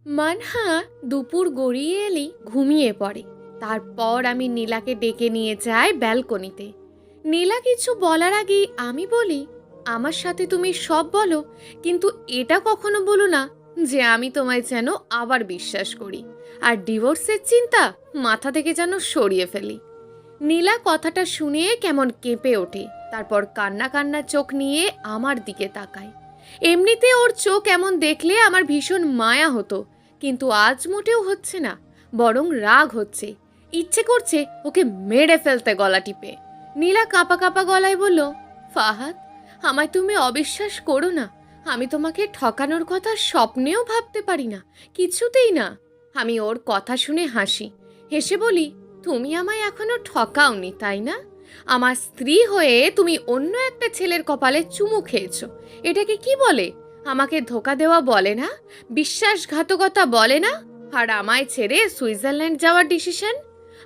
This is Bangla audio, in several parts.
মানহা দুপুর গড়িয়ে এলেই ঘুমিয়ে পড়ে। তারপর আমি নীলাকে ডেকে নিয়ে যাই ব্যালকনিতে। নীলা কিছু বলার আগেই আমি বলি, আমার সাথে তুমি সব বলো, কিন্তু এটা কখনো বলো না যে আমি তোমায় যেন আবার বিশ্বাস করি আর ডিভোর্সের চিন্তা মাথা থেকে যেন সরিয়ে ফেলি। নীলা কথাটা শুনে কেমন কেঁপে ওঠে, তারপর কান্না কান্না চোখ নিয়ে আমার দিকে তাকায়। এমনিতে ওর চোখ এমন দেখলে আমার ভীষণ মায়া হতো, কিন্তু আজ মোটেও হচ্ছে না, বরং রাগ হচ্ছে। ইচ্ছে করছে ওকে মেরে ফেলতে গলা টিপে। নীলা কাঁপা কাঁপা গলায় বলল, ফাহাদ, আমায় তুমি অবিশ্বাস করো না। আমি তোমাকে ঠকানোর কথা স্বপ্নেও ভাবতে পারি না, কিছুতেই না। আমি ওর কথা শুনে হাসি, হেসে বলি, তুমি আমায় এখনো ঠকাওনি, তাই না? আমার স্ত্রী হয়ে তুমি অন্য একটা ছেলের কপালে চুমু খেয়েছো, এটাকে কি বলে? আমাকে ধোকা দেওয়া বলে না? বিশ্বাসঘাতকতা বলে না? আর আমায় ছেড়ে সুইজারল্যান্ড যাওয়ার ডিসিশন?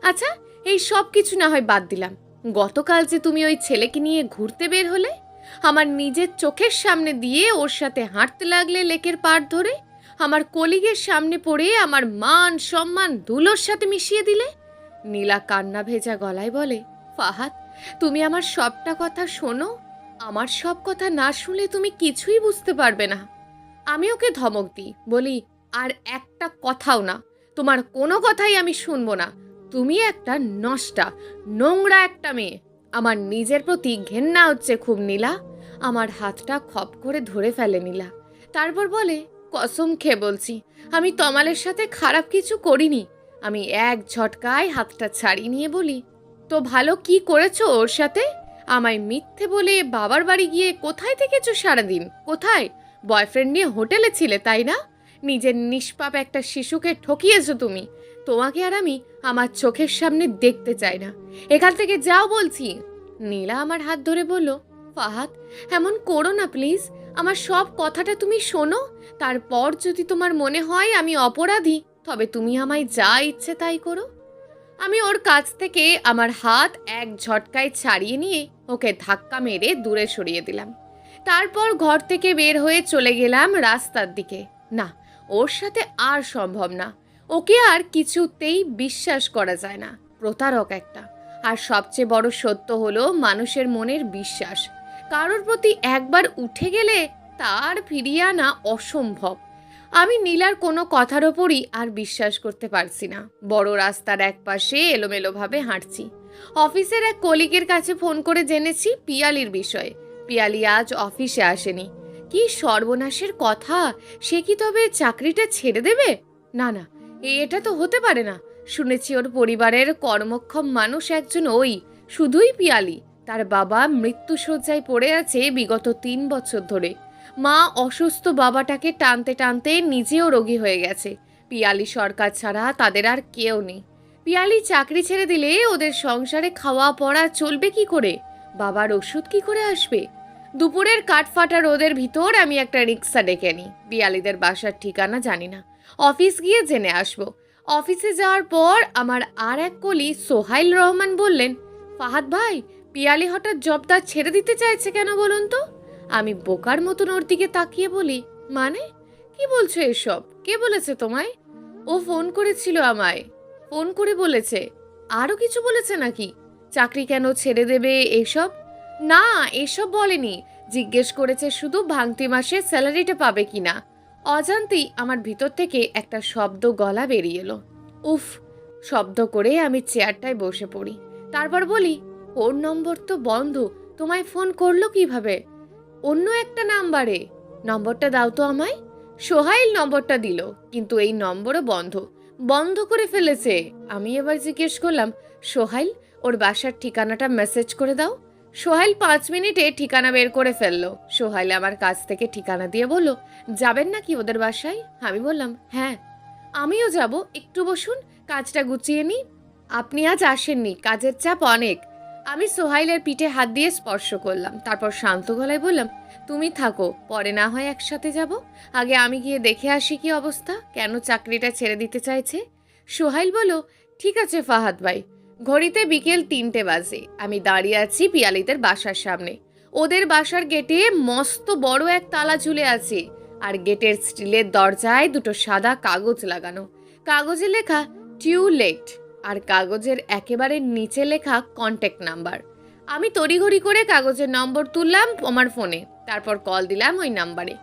আচ্ছা, এই সব কিছু না হয় বাদ দিলাম, গতকাল যে তুমি ওই ছেলেকে নিয়ে ঘুরতে বের হলে, আমার নিজের চোখের সামনে দিয়ে ওর সাথে হাঁটতে লাগলে লেকের পাড় ধরে, আমার কলিগের সামনে পড়ে আমার মান সম্মান ধুলোর সাথে মিশিয়ে দিলে। নীলা কান্না ভেজা গলায় বলে, ফাহাদ, তুমি আমার সবটা কথা শোনো। আমার সব কথা না শুনলে তুমি কিছুই বুঝতে পারবে না। আমি ওকে ধমক দিই, বলি, আর একটা কথাও না, তোমার কোনো কথাই আমি শুনবো না। তুমি একটা নষ্টা, নোংরা একটা মেয়ে। আমার নিজের প্রতি ঘেন্না হচ্ছে খুব নীলা। আমার হাতটা খপ করে ধরে ফেলে নীলা, তারপর বলে, কসম খেয়ে বলছি, আমি তমালের সাথে খারাপ কিছু করিনি। আমি এক ঝটকায় হাতটা ছাড়িয়ে নিয়ে বলি, তো ভালো কি করেছো ওর সাথে? আমায় মিথ্যে বলে বাবার বাড়ি গিয়ে কোথায় থেকেছো সারাদিন? কোথায়? বয়ফ্রেন্ড নিয়ে হোটেলে ছিলে, তাই না? নিজের নিষ্পাপ একটা শিশুকে ঠকিয়েছো তুমি। তোমাকে আর আমি আমার চোখের সামনে দেখতে চাই না। এখান থেকে যাও বলছি। নীলা আমার হাত ধরে বলল, ফাহাদ, এমন করো না প্লিজ। আমার সব কথাটা তুমি শোনো। তারপর যদি তোমার মনে হয় আমি অপরাধী, তবে তুমি আমায় যা ইচ্ছে তাই করো। আমি ওর কাছ থেকে আমার হাত এক ঝটকায় ছাড়িয়ে নিয়ে ওকে ধাক্কা মেরে দূরে সরিয়ে দিলাম। তারপর ঘর থেকে বের হয়ে চলে গেলাম রাস্তার দিকে। না, ওর সাথে আর সম্ভব না। ওকে আর কিছুতেই বিশ্বাস করা যায় না, প্রতারক একটা। আর সবচেয়ে বড় সত্য হলো মানুষের মনের বিশ্বাস। কারোর প্রতি একবার উঠে গেলে তার ফিরিয়ে আনা অসম্ভব। আমি নীলার কোনো কথার ওপরই আর বিশ্বাস করতে পারছি না। বড় রাস্তার এক পাশে এলোমেলোভাবে হাঁটছি। অফিসের এক কলিগের কাছে ফোন করে জেনেছি পিয়ালির বিষয়ে। পিয়ালি আজ অফিসে আসেনি। কি সর্বনাশের কথা! সে কি তবে চাকরিটা ছেড়ে দেবে? না না, এটা তো হতে পারে না। শুনেছি ওর পরিবারের কর্মক্ষম মানুষ একজন ওই, শুধুই পিয়ালি। তার বাবা মৃত্যুশয্যায় পড়ে আছে বিগত 3 বছর ধরে। মা অসুস্থ বাবাটাকে টানতে টানতে নিজেও রোগী হয়ে গেছে। পিয়ালি সরকার ছাড়া তাদের আর কেউ নেই। পিয়ালি চাকরি ছেড়ে দিলে ওদের সংসারে খাওয়া পড়া চলবে কি করে? বাবার ওষুধ কি করে আসবে? দুপুরের কাঠফাটা রোদের ভিতর আমি একটা রিক্সা ডেকে নিই। পিয়ালিদের বাসার ঠিকানা জানি না, অফিস গিয়ে জেনে আসবো। অফিসে যাওয়ার পর আমার আর এক কলি সোহাইল রহমান বললেন, ফাহাদ ভাই, পিয়ালি হঠাৎ জবটা ছেড়ে দিতে চাইছে কেন বলুন তো? আমি বোকার মতন ওর দিকে তাকিয়ে বলি, মানে কি বলছো এসব? কে বলেছে তোমায়? ও ফোন করেছিল আমায়। ফোন করে বলেছে? আরও কিছু বলেছে নাকি? চাকরি কেন ছেড়ে দেবে এসব? না, এসব বলেনি। জিজ্ঞেস করেছে শুধু ভাঙতি মাসে স্যালারিটা পাবে কিনা। অজান্তেই আমার ভিতর থেকে একটা শব্দ গলা বেরিয়ে এলো, উফ। শব্দ করে আমি চেয়ারটায় বসে পড়ি। তারপর বলি, ওর নম্বর তো বন্ধ, তোমায় ফোন করলো কিভাবে? অন্য একটা নাম্বারে। নম্বরটা দাও তো আমায়। সোহাইল নম্বরটা দিল, কিন্তু এই নম্বরও বন্ধ, বন্ধ করে ফেলেছে। আমি এবার জিজ্ঞেস করলাম, সোহাইল, ওর বাসার ঠিকানাটা মেসেজ করে দাও। সোহাইল 5 মিনিটে ঠিকানা বের করে ফেললো। সোহাইল আমার কাছ থেকে ঠিকানা দিয়ে বলল, যাবেন নাকি ওদের বাসায়? আমি বললাম, হ্যাঁ, আমিও যাব, একটু বসুন, কাজটা গুছিয়ে নিই। আপনি আজ আসেননি, কাজের চাপ অনেক। আমি সোহাইলের পিঠে হাত দিয়ে স্পর্শ করলাম, তারপর শান্ত গলায় বললাম, তুমি থাকো, পরে না হয় একসাথে যাব। আগে আমি গিয়ে দেখে আসি কি অবস্থা, কেন চাকরিটা ছেড়ে দিতে চাইছে। সোহাইল বলল, ঠিক আছে ফাহাদ ভাই। ঘড়িতে বিকেল 3টে বাজে। আমি দাঁড়িয়ে আছি পিয়ালিদের বাসার সামনে। ওদের বাসার গেটে মস্ত বড় এক তালা ঝুলে আছে। আর গেটের স্টিলের দরজায় দুটো সাদা কাগজ লাগানো, কাগজে লেখা টিউ লেট, আর কাগজের একেবারে নিচে লেখা কন্ট্যাক্ট নাম্বার। আমি তড়িঘড়ি করে কাগজের নম্বর তুললাম আমার ফোনে, তারপর কল দিলাম ওই নাম্বারে।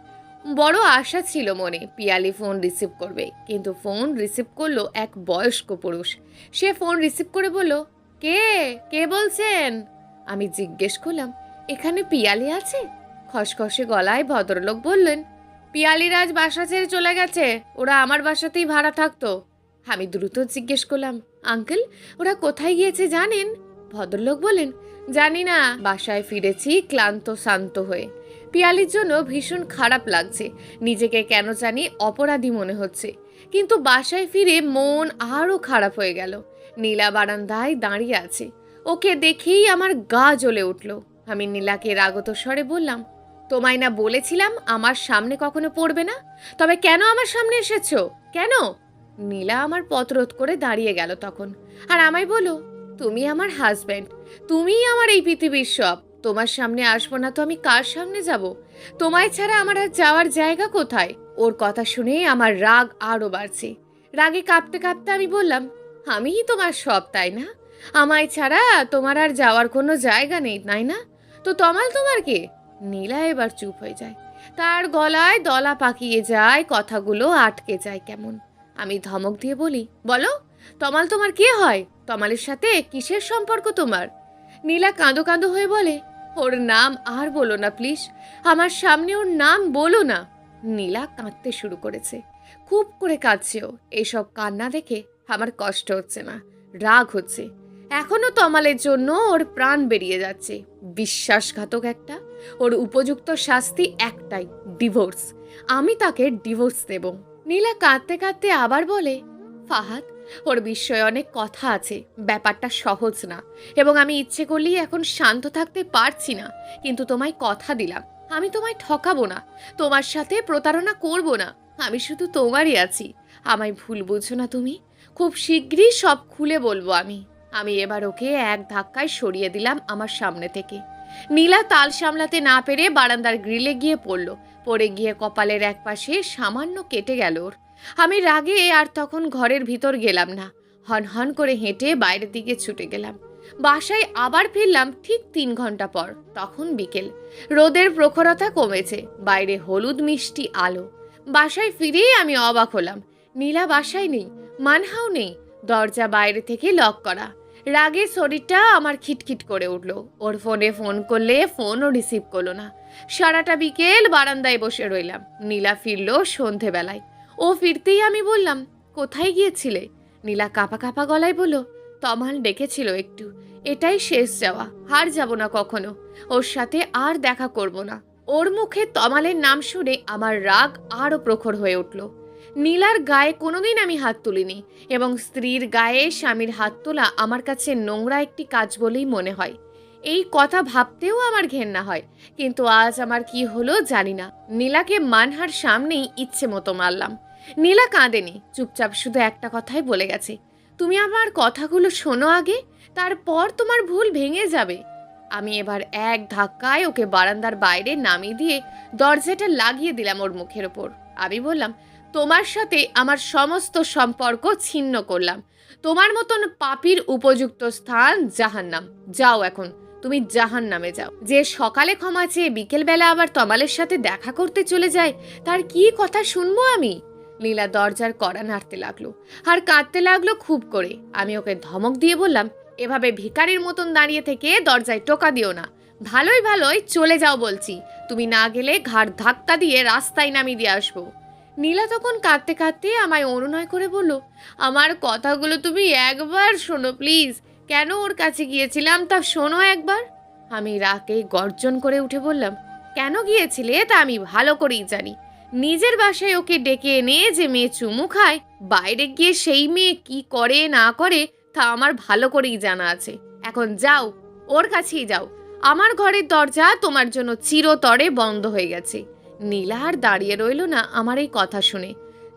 বড় আশা ছিল মনে পিয়ালি ফোন রিসিভ করবে, কিন্তু ফোন রিসিভ করলো এক বয়স্ক পুরুষ। সে ফোন রিসিভ করে বলল, কে কে বলছেন? আমি জিজ্ঞেস করলাম, এখানে পিয়ালি আছে? খসখসে গলায় ভদ্রলোক বললেন, পিয়ালির আজ বাসা ছেড়ে চলে গেছে, ওরা আমার বাসাতেই ভাড়া থাকতো। আমি দ্রুত জিজ্ঞেস করলাম, আঙ্কেল ওরা কোথায় গিয়েছে জানেন? ভদ্রলোক বলেন, জানি না, বাসায় ফিরেছি ক্লান্ত শান্ত হয়ে। পিয়ালির জন্য ভীষণ খারাপ লাগছে, নিজেকে কেন জানি অপরাধী মনে হচ্ছে। কিন্তু বাসায় ফিরে মন আরও খারাপ হয়ে গেল। নীলা বারান্দায় দাঁড়িয়ে আছে, ওকে দেখেই আমার গা জ্বলে উঠল। আমি নীলাকে রাগত স্বরে বললাম, তোমায় না বলেছিলাম আমার সামনে কখনো পড়বে না, তবে কেন আমার সামনে এসেছো কেন? নীলা আমার পথ রোধ করে দাঁড়িয়ে গেল তখন, আর আমায় বলো, তুমি আমার হাজব্যান্ড, তুমিই আমার এই পৃথিবীর সব, তোমার সামনে আসবো না তো আমি কার সামনে যাব? তোমায় ছাড়া আমার আর যাওয়ার জায়গা কোথায়? ওর কথা শুনে আমার রাগ আরও বাড়ছে। রাগে কাঁপতে কাঁপতে আমি বললাম, আমিই তোমার সব, তাই না? আমায় ছাড়া তোমার আর যাওয়ার কোনো জায়গা নেই, তাই না? তো তমাল তোমার কে? নীলা এবার চুপ হয়ে যায়, তার গলায় দলা পাকিয়ে যায়, কথাগুলো আটকে যায় কেমন। আমি ধমক দিয়ে বলি, বলো তমাল তোমার কে হয়? তমালের সাথে কিসের সম্পর্ক তোমার? নীলা কাঁদো কাঁদো হয়ে বলে, ওর নাম আর বলো না প্লিজ, আমার সামনে ওর নাম বলো না। নীলা কাঁদতে শুরু করেছে, খুব করে কাঁদছেও। এইসব কান্না দেখে আমার কষ্ট হচ্ছে না, রাগ হচ্ছে। এখনো তমালের জন্য ওর প্রাণ বেরিয়ে যাচ্ছে। বিশ্বাসঘাতক একটা। ওর উপযুক্ত শাস্তি একটাই, ডিভোর্স। আমি তাকে ডিভোর্স দেব। নীলা কাঁদতে কাঁদতে আবার বলে, ফাহাদ ওর বিষয়ে অনেক কথা আছে, ব্যাপারটা সহজ না, এবং আমি ইচ্ছে করলেই এখন শান্ত থাকতে পারছি না। কিন্তু তোমায় কথা দিলাম, আমি তোমায় ঠকাবো না, তোমার সাথে প্রতারণা করব না। আমি শুধু তোমারই আছি, আমায় ভুল বুঝো না তুমি। খুব শীঘ্রই সব খুলে বলবো আমি। আমি এবার ওকে এক ধাক্কায় সরিয়ে দিলাম আমার সামনে থেকে। নীলা তাল সামলাতে না পেরে বারান্দার গ্রিলে গিয়ে পড়ে গিয়ে কপালের এক পাশে সামান্য কেটে গেল ওর। আমি রাগে আর তখন ঘরের ভিতর গেলাম না, হন হন করে হেঁটে বাইরের দিকে ছুটে গেলাম। বাসায় আবার ফিরলাম ঠিক 3 ঘন্টা পর। তখন বিকেল, রোদের প্রখরতা কমেছে, বাইরে হলুদ মিষ্টি আলো। বাসায় ফিরেই আমি অবাক হলাম, নীলা বাসায় নেই, মানহাও নেই, দরজা বাইরে থেকে লক করা। রাগে শরীরটা আমার খিটখিট করে উঠল। ওর ফোনে ফোন করলে ফোনও রিসিভ করলো না। সারাটা বিকেল বারান্দায় বসে রইলাম। নীলা ফিরল সন্ধেবেলায়। ও ফিরতেই আমি বললাম, কোথায় গিয়েছিলে? নীলা কাঁপা কাঁপা গলায় বলল, তমাল ডেকেছিল একটু, এটাই শেষ যাওয়া, আর যাব না কখনো, ওর সাথে আর দেখা করব না। ওর মুখে তমালের নাম শুনে আমার রাগ আরও প্রখর হয়ে উঠল। নীলার গায়ে কোনোদিন আমি হাত তুলিনি, এবং স্ত্রীর গায়ে স্বামীর হাত তোলা আমার কাছে নোংরা একটি কাজ বলেই মনে হয়। এই কথা ভাবতেও আমার ঘেন্না হয়। কিন্তু আজ আমার কি হলো জানি না, নীলাকে মানহার সামনেই ইচ্ছে মতো মারলাম। নীলা কাঁদেনি, চুপচাপ শুধু একটা কথাই বলে গেছে, তুমি আমার কথাগুলো শোনো আগে, তারপর তোমার ভুল ভেঙে যাবে। আমি এবার এক ধাক্কায় ওকে বারান্দার বাইরে নামিয়ে দিয়ে দরজাটা লাগিয়ে দিলাম ওর মুখের ওপর। আমি বললাম, তোমার সাথে আমার সমস্ত সম্পর্ক ছিন্ন করলাম। তোমার মতন পাপীর উপযুক্ত স্থান জাহান্নাম। যাও এখন, তুমি জাহান্নামে যাও। যে সকালে ক্ষমা চেয়ে বিকেলবেলা আবার তমালের সাথে দেখা করতে চলে যায়, তার কি কথা শুনবো আমি? নীলা দরজার কড়া নাড়তে লাগলো আর কাঁদতে লাগলো খুব করে। আমি ওকে ধমক দিয়ে বললাম, এভাবে ভিখারির মতন দাঁড়িয়ে থেকে দরজায় টোকা দিও না, ভালোই ভালোই চলে যাও বলছি, তুমি না গেলে ঘাড় ধাক্কা দিয়ে রাস্তায় নামিয়ে দিয়ে আসবো। নীলা তখন কাঁদতে কাঁদতে আমায় অনুনয় করে বলল, আমার কথাগুলো তুমি একবার শোনো প্লিজ, কেন ওর কাছে গিয়েছিলাম তা শোনো একবার। আমি রাগে গর্জন করে উঠে বললাম, কেন গিয়েছিলে তা আমি ভালো করেই জানি। নিজের বাসায় ওকে ডেকে এনে যে মেয়ে চুমু খায়, বাইরে গিয়ে সেই মেয়ে কি করে না করে তা আমার ভালো করেই জানা আছে। এখন যাও, ওর কাছেই যাও, আমার ঘরের দরজা তোমার জন্য চিরতরে বন্ধ হয়ে গেছে। নীলা আর দাঁড়িয়ে রইল না আমার এই কথা শুনে।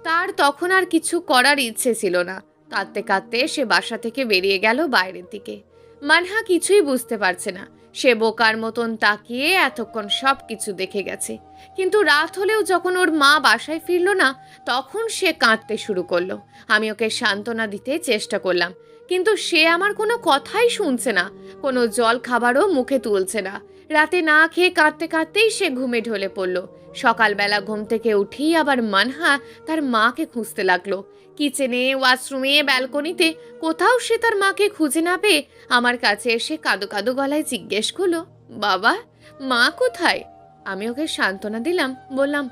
তার তখন আর কিছু করার ইচ্ছে ছিল না। কাঁদতে কাঁদতে সে বাসা থেকে বেরিয়ে গেল বাইরের দিকে। মানহা কিছুই বুঝতে পারছে না, সে বোকার মতন তাকিয়ে এতক্ষণ সব কিছু দেখে গেছে, কিন্তু রাত হলেও যখন ওর মা বাসায় ফিরল না, তখন সে কাঁদতে শুরু করলো। আমি ওকে সান্ত্বনা দিতে চেষ্টা করলাম, কিন্তু সে আমার কোনো কথাই শুনছে না, কোনো জল খাবারও মুখে তুলছে না। রাতে না খেয়ে কাঁদতে কাঁদতেই সে ঘুমে ঢলে পড়ল। সকালবেলা ঘুম থেকে উঠেই আবার মানহা তার মাকে খুঁজতে লাগলো। কিচেনে, ওয়াশরুমে, ব্যালকনিতে, কোথাও সে তার মাকে খুঁজে না পেয়ে আমার কাছে এসে কাঁদো কাঁদো গলায় জিজ্ঞেস করলো, বাবা, মা কোথায়? আমি ওকে সান্ত্বনা দিলাম, বললাম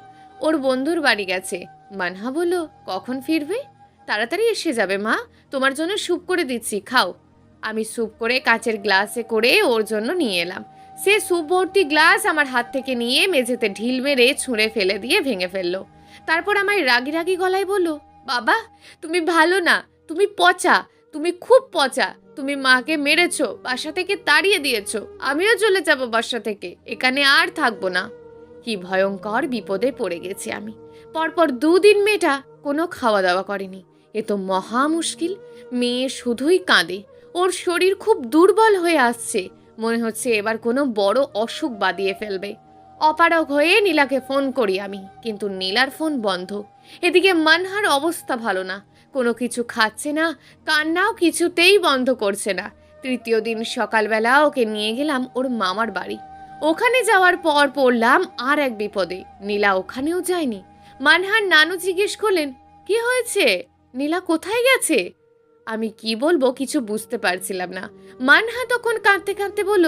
ওর বন্ধুর বাড়ি গেছে। মানহা বলল, কখন ফিরবে? তাড়াতাড়ি এসে যাবে মা, তোমার জন্য স্যুপ করে দিচ্ছি, খাও। আমি স্যুপ করে কাচের গ্লাসে করে ওর জন্য নিয়ে এলাম। সে স্যুপ ভর্তি গ্লাস আমার হাত থেকে নিয়ে মেঝেতে ঢিল মেরে ছুঁড়ে ফেলে দিয়ে ভেঙে ফেললো। তারপর আমায় রাগি রাগি গলায় বলল, বাবা, তুমি ভালো না, তুমি পচা, তুমি খুব পচা, তুমি মাকে মেরেছো, বাসা থেকে তাড়িয়ে দিয়েছো, আমিও চলে যাব বাসা থেকে, এখানে আর থাকবো না। কি ভয়ঙ্কর বিপদে পড়ে গেছি আমি। পরপর 2 দিন মেয়েটা কোনো খাওয়া দাওয়া করেনি। এ তো মহা মুশকিল। মেয়ে শুধুই কাঁদে, ওর শরীর খুব দুর্বল হয়ে আসছে, মনে হচ্ছে এবার কোনো বড় অসুখ বাদিয়ে ফেলবে। অপারগ হয়ে নীলাকে ফোন করি আমি, কিন্তু নীলার ফোন বন্ধ। এদিকে মানহার অবস্থা ভালো না, কোনো কিছু খাচ্ছে না, কান্নাও কিছুতেই বন্ধ করছে না। 3য় দিন সকালবেলা ওকে নিয়ে গেলাম ওর মামার বাড়ি। ওখানে যাওয়ার পর পড়লাম আর এক বিপদে। নীলা ওখানেও যায়নি। মানহার নানু জিজ্ঞেস করলেন, কি হয়েছে, নীলা কোথায় গেছে? আমি কি বলবো কিছু বুঝতে পারছিলাম না। মানহা তখন কাঁদতে কাঁদতে বলল,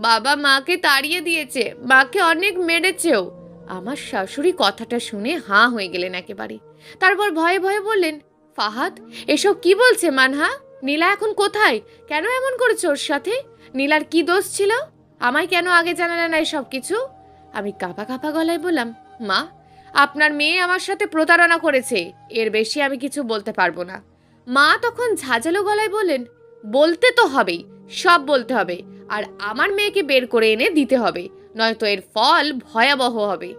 বাবা মাকে তাড়িয়ে দিয়েছে, মাকে অনেক মেরেছেও। আমার শাশুড়ি কথাটা শুনে হাঁ হয়ে গেলেন একেবারে। তারপর ভয়ে ভয়ে বললেন, ফাহাদ, এসব কি বলছে মানহা? নীলা এখন কোথায়? কেন এমন করেছে ওর সাথে? নীলার কি দোষ ছিল? আমায় কেন আগে জানালে না সব কিছু? আমি কাঁপা কাঁপা গলায় বললাম, মা, আপনার মেয়ে আমার সাথে প্রতারণা করেছে, এর বেশি আমি কিছু বলতে পারবো না। মা তখন ঝাঁঝালো গলায় বললেন, বলতে তো হবেই, সব বলতে হবে, আর আমার মেয়েকে বের করে এনে দিতে হবে, নয়তো এর ফল ভয়াবহ হবে।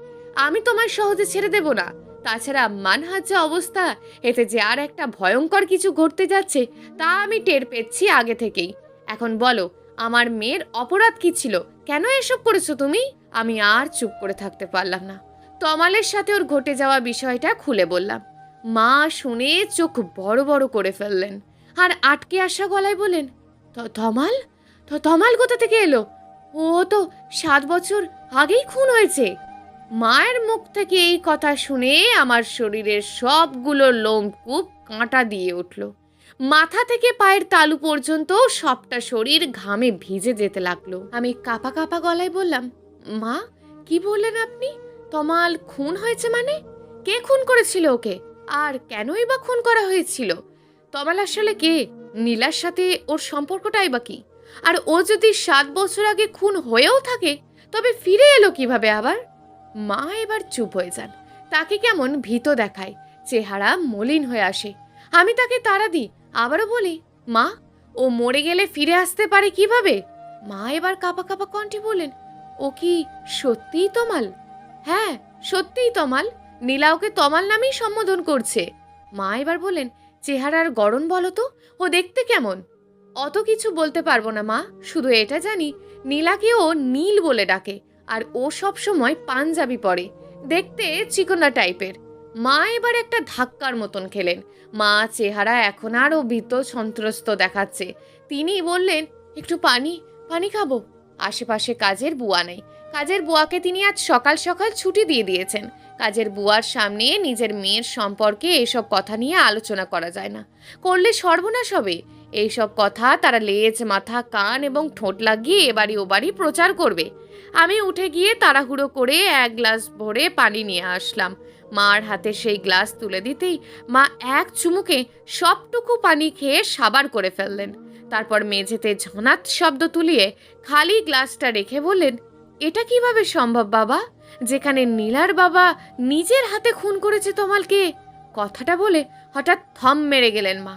আমি তোমার সহজে ছেড়ে দেব না। তাছাড়া মানহার যা অবস্থা, এতে যে আর একটা ভয়ঙ্কর কিছু ঘটতে যাচ্ছে তা আমি টের পেয়েছি আগে থেকেই। এখন বলো, আমার মেয়ের অপরাধ কি ছিল? কেন এসব করেছো তুমি? আমি আর চুপ করে থাকতে পারলাম না। তমালের সাথে ওর ঘটে যাওয়া বিষয়টা খুলে বললাম। মা শুনে চোখ বড় বড় করে ফেললেন, আর আটকে আসা গলায় বলেন, তমাল? তমাল কোথা থেকে এলো? ও তো 7 বছর আগেই খুন হয়েছে। মায়ের মুখ থেকে এই কথা শুনে আমার শরীরের সবগুলো লোমকূপ কাঁটা দিয়ে উঠল। মাথা থেকে পায়ের তালু পর্যন্ত সবটা শরীর ঘামে ভিজে যেতে লাগলো। আমি কাঁপা কাঁপা গলায় বললাম, মা, কি বললেন আপনি? তমাল খুন হয়েছে মানে? কে খুন করেছিল ওকে? আর কেনই বা খুন করা হয়েছিল? তমাল আসলে কে? নীলার সাথে ওর সম্পর্কটাই বা কি? আর ও যদি 7 বছর আগে খুন হয়েও থাকে, তবে ফিরে এলো কিভাবে আবার? মা এবার চুপ হয়ে যান। তাকে কেমন ভীত দেখায়, চেহারা মলিন হয়ে আসে। আমি তাকে তাড়া দিই, আবারও বলি, মা, ও মরে গেলে ফিরে আসতে পারে কিভাবে? মা এবার কাঁপা কাঁপা কণ্ঠে বললেন, ও কি সত্যিই তমাল? হ্যাঁ, সত্যিই তমাল। নীলা ওকে তমাল নামেই সম্বোধন করছে। মা এবার বললেন, চেহারার গড়ন বলো তো, ও দেখতে কেমন? অত কিছু বলতে পারবো না মা, শুধু এটা জানি নীলাকে ও নীল বলে ডাকে, আর ও সব সময় পাঞ্জাবি পরে, দেখতে চিকনা টাইপের। মা এবার একটা ধাক্কার মতন খেলেন। মা চেহারা এখন আরও ভীত সন্ত্রস্ত দেখাচ্ছে। তিনি বললেন, একটু পানি, পানি খাবো। আশেপাশে কাজের বুয়া নেই। কাজের বুয়াকে তিনি আজ সকাল সকাল ছুটি দিয়ে দিয়েছেন। কাজের বুয়ার সামনে নিজের মেয়ের সম্পর্কে এসব কথা নিয়ে আলোচনা করা যায় না, করলে সর্বনাশ হবে। এইসব কথা তারা লেজ, মাথা, কান এবং ঠোঁট লাগিয়ে এবাড়ি ওবাড়ি প্রচার করবে। আমি উঠে গিয়ে তাড়াহুড়ো করে 1 গ্লাস ভরে পানি নিয়ে আসলাম। মার হাতে সেই গ্লাস তুলে দিতেই মা এক চুমুকে সবটুকু পানি খেয়ে সাবার করে ফেললেন। তারপর মেঝেতে ঝনাত শব্দ তুলিয়ে খালি গ্লাসটা রেখে বললেন, এটা কিভাবে সম্ভব বাবা, যেখানে নীলার বাবা নিজের হাতে খুন করেছে তমালকে? কথাটা বলে হঠাৎ থম মেরে গেলেন মা।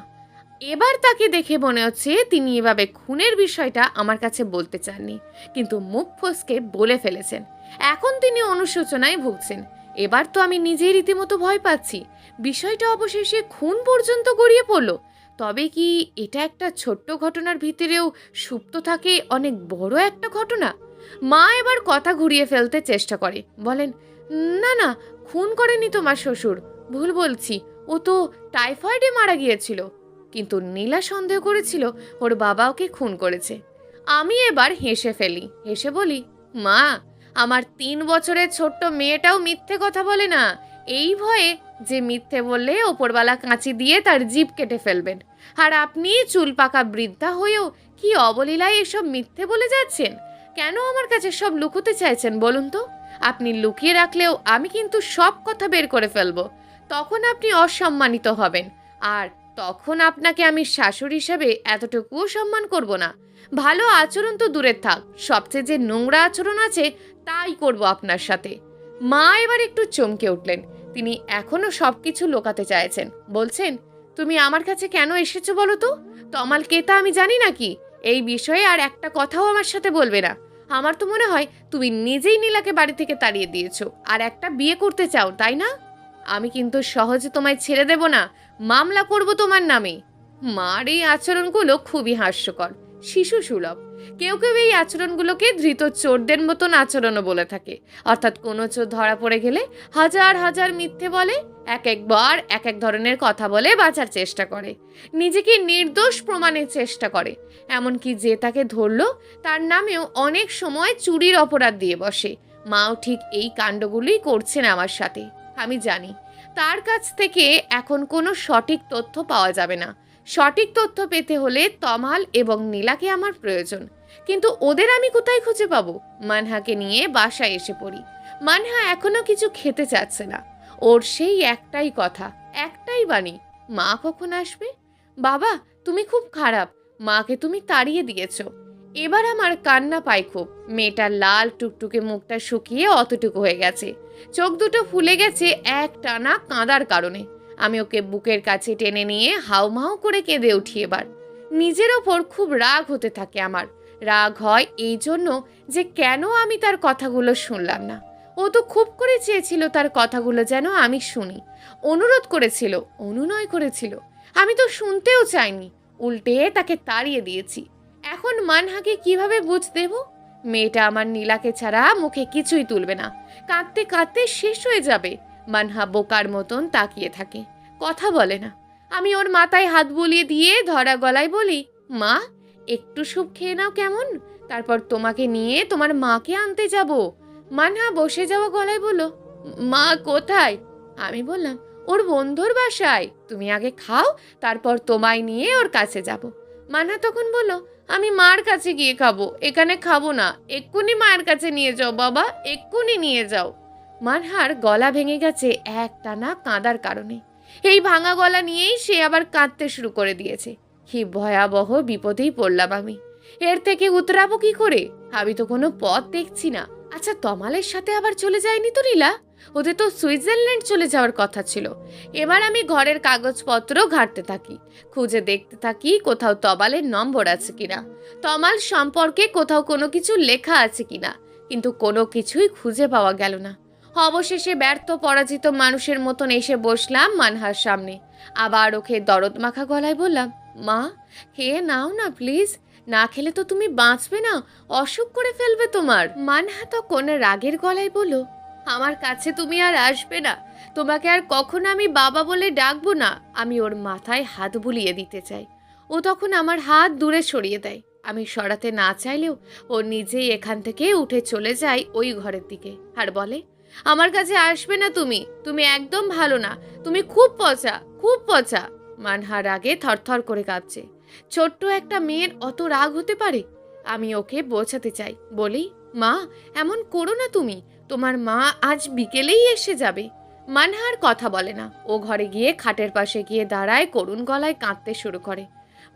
এবার তাকে দেখে মনে হচ্ছে তিনি এভাবে খুনের বিষয়টা আমার কাছে বলতে চাননি, কিন্তু মুখ ফসকে বলে ফেলেছেন। এখন তিনি অনুশোচনায় ভুগছেন। এবার তো আমি নিজেই রীতিমতো ভয় পাচ্ছি। বিষয়টা অবশেষে খুন পর্যন্ত গড়িয়ে পড়ল। তবে কি এটা একটা ছোট্ট ঘটনার ভিতরেও সুপ্ত থাকে অনেক বড় একটা ঘটনা? মা এবার কথা ঘুরিয়ে ফেলতে চেষ্টা করে, বলেন, না না, খুন করেনি তোমার শ্বশুর, ভুল বলছি, ও তো টাইফয়েডে মারা গিয়েছিল। কিন্তু নীলা সন্দেহ করেছিল ওর বাবা ওকে খুন করেছে। আমি এবার হেসে ফেলি, হেসে বলি, মা, আমার 3 বছরের ছোট্ট মেয়েটাও মিথ্যে কথা বলে না, এই ভয়ে যে মিথ্যে বললে ওপরওয়ালা কাঁচি দিয়ে তার জিভ কেটে ফেলবেন। আর আপনি চুল পাকা বৃদ্ধা হয়েও কি অবলীলায় এসব মিথ্যে বলে যাচ্ছেন? কেন আমার কাছে সব লুকোতে চাইছেন বলুন তো? আপনি লুকিয়ে রাখলেও আমি কিন্তু সব কথা বের করে ফেলবো। তখন আপনি অসম্মানিত হবেন, আর তখন আপনাকে আমি শাশুড়ি হিসেবে এতটুকুও সম্মান করব না। ভালো আচরণ তো দূরের থাক, সবচেয়ে যে নোংরা আচরণ আছে তাই করব আপনার সাথে। মা এবার একটু চমকে উঠলেন। তিনি এখনো সবকিছু লোকাতে চাইছেন, বলছেন, তুমি আমার কাছে কেন এসেছো বলো তো? তমাল কে তা আমি জানি নাকি? এই বিষয়ে আর একটা কথাও আমার সাথে বলবে না। আমার তো মনে হয় তুমি নিজেই নীলাকে বাড়ি থেকে তাড়িয়ে দিয়েছো আর একটা বিয়ে করতে চাও, তাই না? আমি কিন্তু সহজে তোমায় ছেড়ে দেব না, মামলা করব তোমার নামে। মার এই আচরণগুলো খুবই হাস্যকর, শিশু সুলভ। কেউ কেউ এই আচরণগুলোকে ধৃত চোরদের মতন আচরণও বলে থাকে। অর্থাৎ কোনো চোর ধরা পড়ে গেলে হাজার হাজার মিথ্যে বলে, এক একবার এক এক ধরনের কথা বলে বাঁচার চেষ্টা করে, নিজেকে নির্দোষ প্রমাণের চেষ্টা করে। এমনকি যে তাকে ধরলো তার নামেও অনেক সময় চুরির অপরাধ দিয়ে বসে। মাও ঠিক এই কাণ্ডগুলোই করছেন আমার সাথে। আমি জানি তার কাছ থেকে এখন কোনো সঠিক তথ্য পাওয়া যাবে না। সঠিক তথ্য পেতে হলে তমাল এবং নীলাকে আমার প্রয়োজন। কিন্তু ওদের আমি কোথায় খুঁজে পাবো? মানহাকে নিয়ে বাসায় এসে পড়ি। মানহা এখনো কিছু খেতে চাচ্ছে না। ওর সেই একটাই কথা, একটাই বাণী, মা কখন আসবে? বাবা, তুমি খুব খারাপ, মাকে তুমি তাড়িয়ে দিয়েছো। এবার আমার কান্না পায় খুব। মেয়েটার লাল টুকটুকে মুখটা শুকিয়ে অতটুকু হয়ে গেছে, চোখ দুটো ফুলে গেছে এক টানা কাঁদার কারণে। আমি ওকে বুকের কাছে টেনে নিয়ে হাউমাউ করে কেঁদে উঠি। এবার নিজের ওপর খুব রাগ হতে থাকে আমার। রাগ হয় এই জন্য যে কেন আমি তার কথাগুলো শুনলাম না। ও তো খুব করে চেয়েছিল তার কথাগুলো যেন আমি শুনি, অনুরোধ করেছিল, অনুনয় করেছিল। আমি তো শুনতেও চাইনি, উল্টে তাকে তাড়িয়ে দিয়েছি। এখন মানহাকে কিভাবে বুঝ দেব? মেয়েটা আমার নীলাকে ছাড়া মুখে কিছুই তুলবে না, কাঁদতে কাঁদতে শেষ হয়ে যাবে। মানহা বোকার মতন তাকিয়ে থাকে, কথা বলে না। আমি ওর মাথায় হাত বুলিয়ে দিয়ে ধরা গলায় বলি, মা, একটু স্যুপ খেয়ে নাও কেমন, তারপর তোমাকে নিয়ে তোমার মাকে আনতে যাব। মানহা বসে যাওয়া গলায় বলল, মা কোথায়? আমি বললাম, ওর বন্ধুর বাসায়, তুমি আগে খাও, তারপর তোমায় নিয়ে ওর কাছে যাব। মানহা তখন বলল, আমি মার কাছে গিয়ে খাবো, এখানে খাবো না, এক্ষুনি মায়ের কাছে নিয়ে যাও বাবা, এক্ষুনি নিয়ে যাও। মানহার গলা ভেঙে গেছে এক টানা কাঁদার কারণে। এই ভাঙা গলা নিয়েই সে আবার কাঁদতে শুরু করে দিয়েছে। কি ভয়াবহ বিপদেই পড়লাম আমি। এর থেকে উতরাবো কি করে? আমি তো কোনো পথ দেখছি না। আচ্ছা, তমালের সাথে আবার চলে যায়নি তো নীলা? ওদের তো সুইজারল্যান্ড চলে যাওয়ার কথা ছিল। এবার আমি ঘরের কাগজপত্র ঘাঁটতে থাকি, খুঁজে দেখতে থাকি কোথাও তমালের নম্বর আছে কিনা, তমাল সম্পর্কে কোথাও কোনো কিছু লেখা আছে কিনা। কিন্তু কোনো কিছুই খুঁজে পাওয়া গেল না। অবশেষে ব্যর্থ পরাজিত মানুষের মতন এসে বসলাম মানহার সামনে। আবার ওকে দরদ মাখা গলায় বললাম, মা, খেয়ে নাও না প্লিজ, না খেলে তো তুমি বাঁচবে না, অসুখ করে ফেলবে তোমার। মানহা তখন রাগের গলায় বলল, আমার কাছে তুমি আর আসবে না, তোমাকে আর কখনো আমি বাবা বলে ডাকবো না। আমি ওর মাথায় হাত বুলিয়ে দিতে চাই। ও তখন আমার হাত দূরে সরিয়ে দেয়। আমি সরাতে না চাইলেও ও নিজেই এখান থেকে উঠে চলে যায় ওই ঘরের দিকে, আর বলে, আমার কাছে আসবে না তুমি, তুমি একদম ভালো না, তুমি খুব পচা, খুব পচা। মানহা রাগে থরথর করে কাঁপছে। ছোট্ট একটা মেয়ের অত রাগ হতে পারে? আমি ওকে বোঝাতে চাই, বলি, মা, এমন করো না তুমি, তোমার মা আজ বিকেলেই এসে যাবে। মানহার কথা বলে না। ও ঘরে গিয়ে খাটের পাশে গিয়ে দাঁড়ায়, করুণ গলায় কাঁদতে শুরু করে।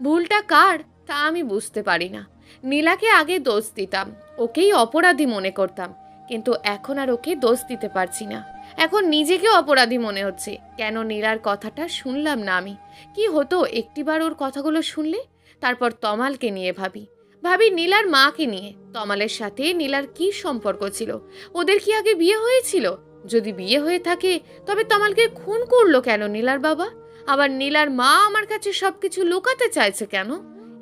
ভুলটা কার তা আমি বুঝতে পারি না। নীলাকে আগে দোষ দিতাম, ওকেই অপরাধী মনে করতাম, কিন্তু এখন আর ওকে দোষ দিতে পারছি না। এখন নিজেকে অপরাধী মনে হচ্ছে। কেন নীলার কথাটা শুনলাম না আমি? কি হতো একটিবার ওর কথাগুলো শুনলে? তারপর তমালকে নিয়ে ভাবি, ভাবি নীলার মাকে নিয়ে। তমালের সাথে নীলার কি সম্পর্ক ছিল? ওদের কি আগে বিয়ে হয়েছিল? যদি বিয়ে হয়ে থাকে তবে তমালকে খুন করলো কেন নীলার বাবা? আবার নীলার মা আমার কাছে সবকিছু লুকাতে চাইছে কেন?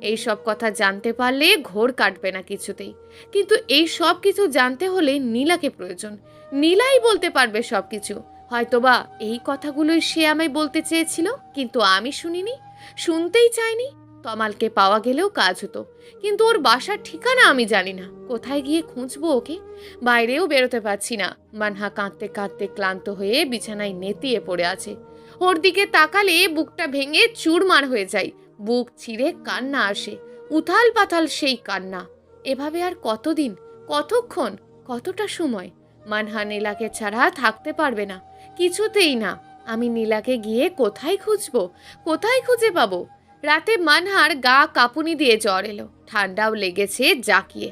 এই সব কথা জানতে পারলে ঘোর কাটবে না কিছুতেই। কিন্তু এই সব কিছু জানতে হলে নীলাকে প্রয়োজন। নীলাই বলতে পারবে সবকিছু। হয়তোবা এই কথাগুলোই সে আমায় বলতে চেয়েছিল, কিন্তু আমি শুনিনি, শুনতেই চাইনি। তমালকে পাওয়া গেলেও কাজ হতো, কিন্তু ওর বাসার ঠিকানা আমি জানি না। কোথায় গিয়ে খুঁজবো ওকে? বাইরেও বেরোতে পারছি না। মানহা কাঁদতে কাঁদতে ক্লান্ত হয়ে বিছানায় নেতিয়ে পড়ে আছে। ওর দিকে তাকালে বুকটা ভেঙে চুরমার হয়ে যায়। বুক চিরে কান্না আসে, উথাল পাথাল সেই কান্না। এভাবে আর কতদিন, কতক্ষণ, কতটা সময়? মানহা নীলাকে ছাড়া থাকতে পারবে না, কিছুতেই না। আমি নীলাকে গিয়ে কোথায় খুঁজবো, কোথায় খুঁজে পাবো? রাতে মানহার গা কাঁপুনি দিয়ে জ্বর এলো, ঠান্ডাও লেগেছে জাকিয়ে।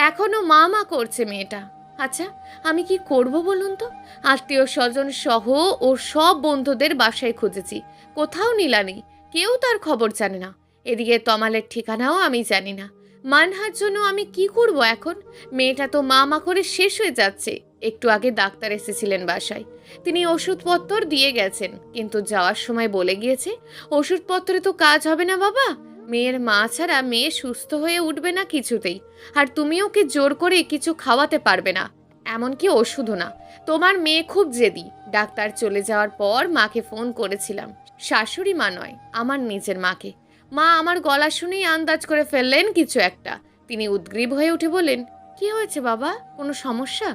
এখনো মা মা করছে মেয়েটা। আচ্ছা, আমি কি করব বলুন তো? আত্মীয় স্বজন সহ ওর সব বন্ধুদের বাসায় খুঁজেছি, কোথাও নীলা নেই। কেউ তার খবর জানে না। এদিকে তমালের ঠিকানাও আমি জানি না। মানহার জন্য আমি কি করব এখন? মেয়েটা তো মা মা করে শেষ হয়ে যাচ্ছে। একটু আগে ডাক্তার এসেছিলেন বাসায়, তিনি ওষুধপত্র দিয়ে গেছেন, কিন্তু যাওয়ার সময় বলে গিয়েছে ওষুধপত্রে তো কাজ হবে না বাবা। মেয়ের মা ছাড়া মেয়ে সুস্থ হয়ে উঠবে না কিছুতেই। আর তুমি ওকে জোর করে কিছু খাওয়াতে পারবে না, এমনকি ওষুধও না। তোমার মেয়ে খুব জেদি। ডাক্তার চলে যাওয়ার পর মাকে ফোন করেছিলাম, শাশুড়ি মা নয়, আমার নিজের মাকে। মা আমার গলা শুনেই আন্দাজ করে ফেললেন কিছু একটা। তিনি উদ্গ্রীব হয়ে উঠে বললেন, কি হয়েছে বাবা, কোনো সমস্যা?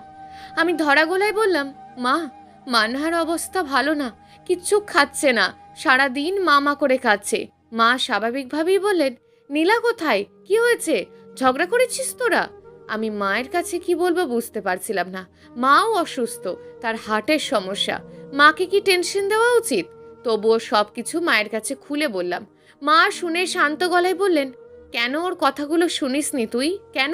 আমি ধরা গলায় বললাম, মা, মানহার অবস্থা ভালো না, কিচ্ছু খাচ্ছে না, সারাদিন মামা করে খাচ্ছে। মা স্বাভাবিকভাবেই বললেন, নীলা কোথায়, কি হয়েছে, ঝগড়া করেছিস তোরা? আমি মায়ের কাছে কি বলবো বুঝতে পারছিলাম না। মাও অসুস্থ, তার হার্টের সমস্যা। মাকে কি টেনশন দেওয়া উচিত? তবুও সব কিছু মায়ের কাছে খুলে বললাম। মা শুনে শান্ত গলায় বললেন, কেন ওর কথাগুলো শুনিসনি তুই, কেন?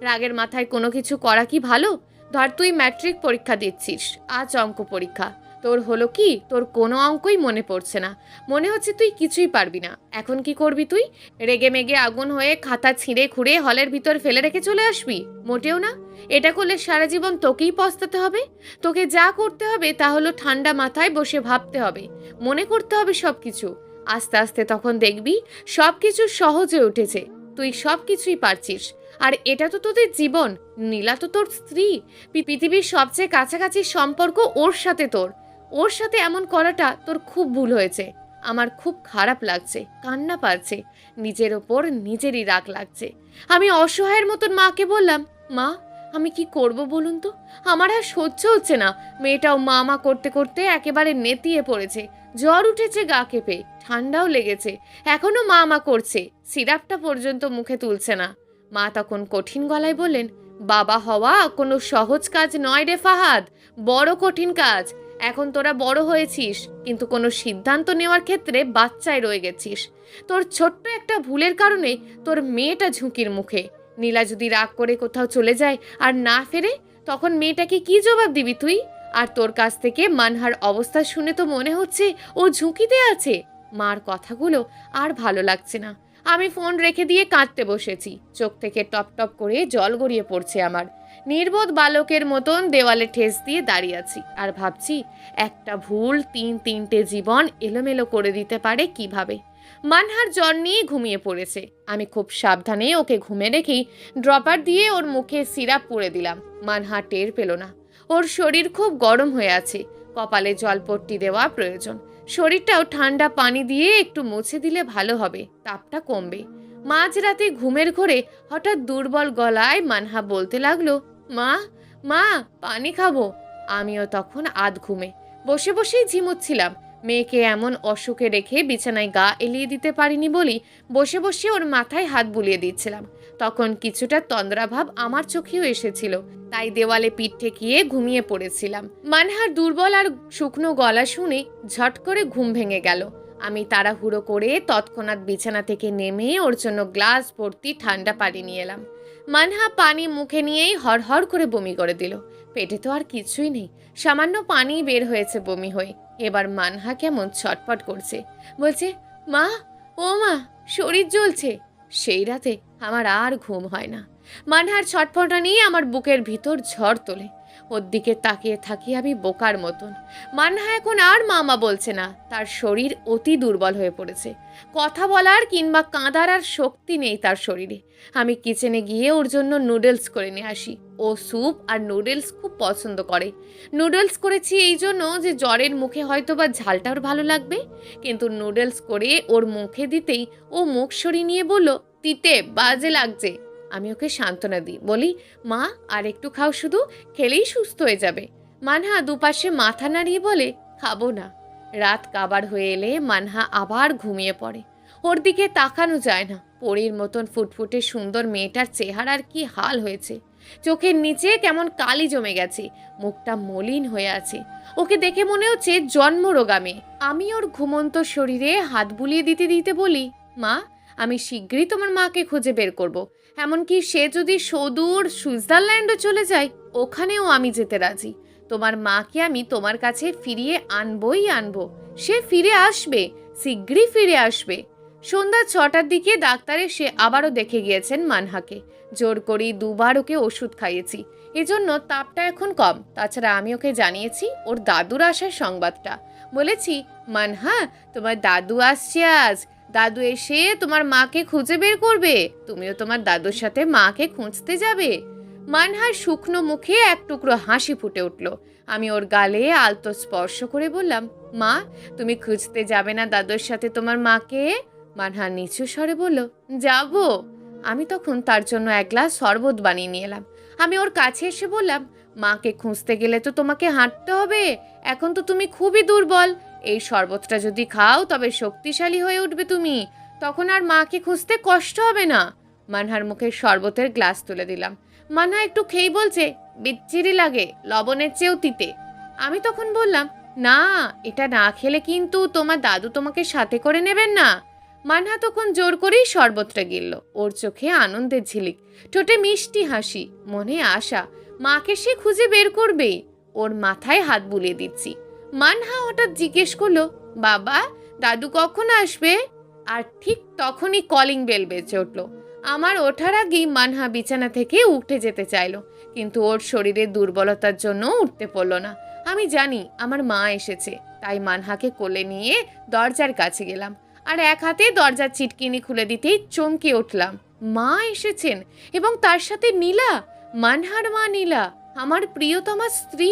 রাগের মাথায় কোনো কিছু করা কি ভালো? ধর তুই ম্যাট্রিক পরীক্ষা দিচ্ছিস, আজ অঙ্ক পরীক্ষা। তোর হলো কি, তোর কোনো অঙ্কই মনে পড়ছে না, মনে হচ্ছে তুই কিছুই পারবি না। এখন কি করবি তুই? রেগে মেগে আগুন হয়ে খাতা ছিঁড়ে খুঁড়ে হলের ভিতর ফেলে রেখে চলে আসবি? মোটেও না। এটা করলে সারা জীবন তোকেই পস্তাতে হবে। তোকে যা করতে হবে তা হলো ঠান্ডা মাথায় বসে ভাবতে হবে, মনে করতে হবে সব কিছু। আস্তে আস্তে তখন দেখবি সব কিছু সহজ হয়ে উঠেছে, তুই সব কিছুই পারছিস। আর এটা তো তোদের জীবন, নীলা তো তোর স্ত্রী, পৃথিবীর সবচেয়ে কাছাকাছি সম্পর্ক ওর সাথে তোর। ওর সাথে এমন করাটা তোর খুব ভুল হয়েছে। আমার খুব খারাপ লাগছে, কান্না পাচ্ছে, নিজের ওপর নিজেরই রাগ লাগছে। আমি অসহায়ের মতন মাকে বললাম, মা, আমি কি করব বলুন তো? আমার আর সহ্য হচ্ছে না। মেয়েটাও মা মা করতে করতে একেবারে নেতিয়ে পড়েছে, জ্বর উঠেছে গা কেঁপে, ঠান্ডাও লেগেছে, এখনো মা মা করছে, সিরাপটা পর্যন্ত মুখে তুলছে না। মা তখন কঠিন গলায় বললেন, বাবা হওয়া কোনো সহজ কাজ নয় রে ফাহাদ, বড় কঠিন কাজ। এখন তোরা বড় হয়েছিস, কিন্তু কোনো সিদ্ধান্ত নেওয়ার ক্ষেত্রে বাচ্চায় রয়ে গেছিস। তোর ছোট্ট একটা ভুলের কারণে তোর মেয়েটা ঝুঁকির মুখে। নীলা যদি রাগ করে কোথাও চলে যায় আর না ফেরে, তখন মেয়েটাকে কি জবাব দিবি তুই? আর তোর কাছ থেকে মানহার অবস্থা শুনে তো মনে হচ্ছে ও ঝুঁকিতে আছে। মার কথাগুলো আর ভালো লাগছে না। আমি ফোন রেখে দিয়ে কাঁদতে বসেছি, চোখ থেকে টপ টপ করে জল গড়িয়ে পড়ছে আমার। নির্বোধ বালকের মতন দেওয়ালে ঠেস দিয়ে দাঁড়িয়ে আছি আর ভাবছি, একটা ভুল তিনটে জীবন এলোমেলো করে দিতে পারে কিভাবে। মানহার জ্বর নিয়ে ঘুমিয়ে পড়েছে। আমি খুব সাবধানে ওকে ঘুমে রেখেই ড্রপার দিয়ে ওর মুখে সিরাপ পুরে দিলাম। মানহা টের পেল না। ওর শরীর খুব গরম হয়ে আছে, কপালে জলপট্টি দেওয়া প্রয়োজন। শরীরটাও ঠান্ডা পানি দিয়ে একটু মুছে দিলে ভালো হবে, তাপটা কমবে। মাঝরাতে ঘুমের ঘোরে হঠাৎ দুর্বল গলায় মানহা বলতে লাগলো, মা, মা, পানি খাবো। আমিও তখন আধ ঘুমে বসে বসেই ঝিমুচ্ছিলাম। মেয়েকে এমন অসুখে রেখে বিছানায় গা এলিয়ে দিতে পারিনি বলি বসে বসে ওর মাথায় হাত বুলিয়ে দিচ্ছিলাম। তখন কিছুটা তন্দ্রাভাব আমার চোখেও এসেছিল, তাই দেওয়ালে পিঠ ঠেকিয়ে ঘুমিয়ে পড়েছিলাম। মানহার দুর্বল আর শুকনো গলা শুনে ঝট করে ঘুম ভেঙে গেল। আমি তাড়াহুড়ো করে তৎক্ষণাৎ বিছানা থেকে নেমে ওর জন্য গ্লাস ভর্তি ঠান্ডা পানি নিয়ে এলাম। মানহা পানি মুখে নিয়েই হড়হড় করে বমি করে দিল। পেটে তো আর কিছুই নেই, সামান্য পানি বের হয়েছে বমি হয়ে। এবার মানহা কেমন ছটফট করছে, বলছে, মা, ও মা, শরীর জ্বলছে। সেই রাতে আমার আর ঘুম হয় না। মানহার ছটফটা নিয়ে আমার বুকের ভিতর ঝড় তোলে। ওর দিকে তাকিয়ে থাকি আমি বোকার মতন। মানহা এখন আর মামা বলছে না, তার শরীর অতি দুর্বল হয়ে পড়েছে। কথা বলার কিংবা কাঁদার আর শক্তি নেই তার শরীরে। আমি কিচেনে গিয়ে ওর জন্য নুডলস করে নিয়ে আসি। ও স্যুপ আর নুডলস খুব পছন্দ করে। নুডলস করেছি এই জন্য যে জ্বরের মুখে হয়তো বা ঝালটা ওর ভালো লাগবে। কিন্তু নুডলস করে ওর মুখে দিতেই ও মুখ সরিয়ে নিয়ে বলল, তিতে বাজে লাগছে। আমি ওকে সান্ত্বনা দিই, বলি, মা আর একটু খাও, শুধু খেলেই সুস্থ হয়ে যাবে। মানহা দুপাশে মাথা নাড়িয়ে বলে, খাবো না। রাত কাবার হয়ে এলে মানহা আবার ঘুমিয়ে পড়ে। ওর দিকে তাকানো যায় না। পরীর মতন ফুটফুটে সুন্দর মেয়েটার চেহারার কি হাল হয়েছে। চোখের নিচে কেমন কালি জমে গেছে, মুখটা মলিন হয়ে আছে। ওকে দেখে মনে হচ্ছে জন্মরোগা মেয়ে। আমি ওর ঘুমন্ত শরীরে হাত বুলিয়ে দিতে দিতে বলি, মা আমি শীঘ্রই তোমার মাকে খুঁজে বের করব। এমনকি সে যদি সুদূর সুইজারল্যান্ডও চলে যায়, ওখানেও আমি যেতে রাজি। তোমার মাকে আমি তোমার কাছে ফিরিয়ে আনবই আনবো। সে ফিরে আসবে, শীঘ্রই ফিরে আসবে। সন্ধ্যা 6টার দিকে ডাক্তার এসে আবারও দেখে গিয়েছেন মানহাকে। জোর করি দুবার ওকে ওষুধ খাইয়েছি, এজন্য তাপটা এখন কম। তাছাড়া আমি ওকে জানিয়েছি ওর দাদুর আসার সংবাদটা। বলেছি, মানহা তোমার দাদু আসছে আজ। দাদু এসে তোমার মাকে খুঁজে বের করবে, তুমিও তোমার দাদুর সাথে মাকে খুঁজতে যাবে। মানহার শুকনো মুখে এক টুকরো হাসি ফুটে উঠল। আমি ওর গালে আলতো স্পর্শ করে বললাম, মা তুমি খুঁজতে যাবে না দাদুর সাথে তোমার মাকে? মানহা নিচু স্বরে বলল, যাব। আমি তখন তার জন্য এক গ্লাস শরবত বানিয়ে নিয়ে এলাম। আমি ওর কাছে এসে বললাম, মাকে খুঁজতে গেলে তো তোমাকে হাঁটতে হবে, এখন তো তুমি খুবই দুর্বল। এই শরবতটা যদি খাও তবে শক্তিশালী হয়ে উঠবে তুমি, তখন আর মাকে খুঁজতে কষ্ট হবে না। মানহার মুখে শরবতের গ্লাস তুলে দিলাম। মানহা একটু খেয়েই বলছে, বিচ্ছিরি লাগে, লবণের চেয়েও তিতে। আমি তখন বললাম, না এটা না খেলে কিন্তু তোমার দাদু তোমাকে সাথে করে নেবেন না। মানহা তখন জোর করেই শরবতটা গিলল। ওর চোখে আনন্দের ঝিলিক, ঠোঁটে মিষ্টি হাসি, মনে আশা, মাকে সে খুঁজে বের করবেই। ওর মাথায় হাত বুলিয়ে দিচ্ছি। মানহা হঠাৎ জিজ্ঞেস করলো, বাবা দাদু কখন আসবে? আর ঠিক তখনই কলিং বেল বেজে উঠল। আমার ওঠার আগেই মানহা বিছানা থেকে উঠে যেতে চাইলো, কিন্তু ওর শরীরের দুর্বলতার জন্য উঠতে পারল না। আমি জানি আমার মা এসেছে, তাই মানহাকে কোলে নিয়ে দরজার কাছে গেলাম। আর এক হাতে দরজার চিটকিনি খুলে দিতেই চমকে উঠলাম। মা এসেছেন, এবং তার সাথে নীলা, মানহার মা নীলা, আমার প্রিয়তমা স্ত্রী।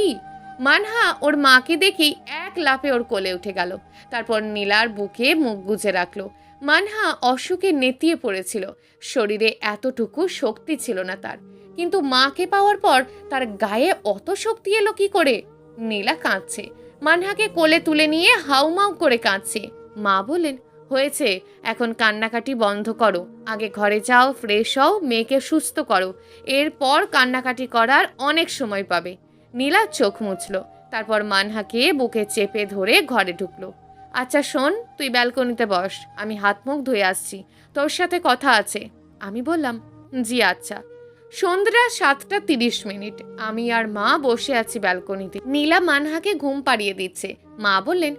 মানহা ওর মাকে দেখেই এক লাফে ওর কোলে উঠে গেল। তারপর নীলার বুকে মুখ গুজে রাখলো। মানহা অসুখে নেতিয়ে পড়েছিল, শরীরে এতটুকু শক্তি ছিল না তার। কিন্তু মাকে পাওয়ার পর তার গায়ে অত শক্তি এলো কি করে? নীলা কাঁদছে, মানহাকে কোলে তুলে নিয়ে হাউমাউ করে কাঁদছে। মা বলেন, হয়েছে, এখন কান্নাকাটি বন্ধ করো, আগে ঘরে যাও, ফ্রেশ হও, মেয়েকে সুস্থ করো, এরপর কান্নাকাটি করার অনেক সময় পাবে। নীলা চোখ মুছল, তারপর মানহাকে বুকে চেপে ধরে ঘরে ঢুকলো। আচ্ছা শোন, তুই ব্যালকনিতে বস, আমি হাত মুখ ধুয়ে আসছি, তোর সাথে কথা আছে। আমি বললাম, জি আচ্ছা। সন্ধ্যা 7:30। আমি আর মা বসে আছি ব্যালকনিতে। নীলা মানহাকে ঘুম পাড়িয়ে দিচ্ছে। মা বললেন,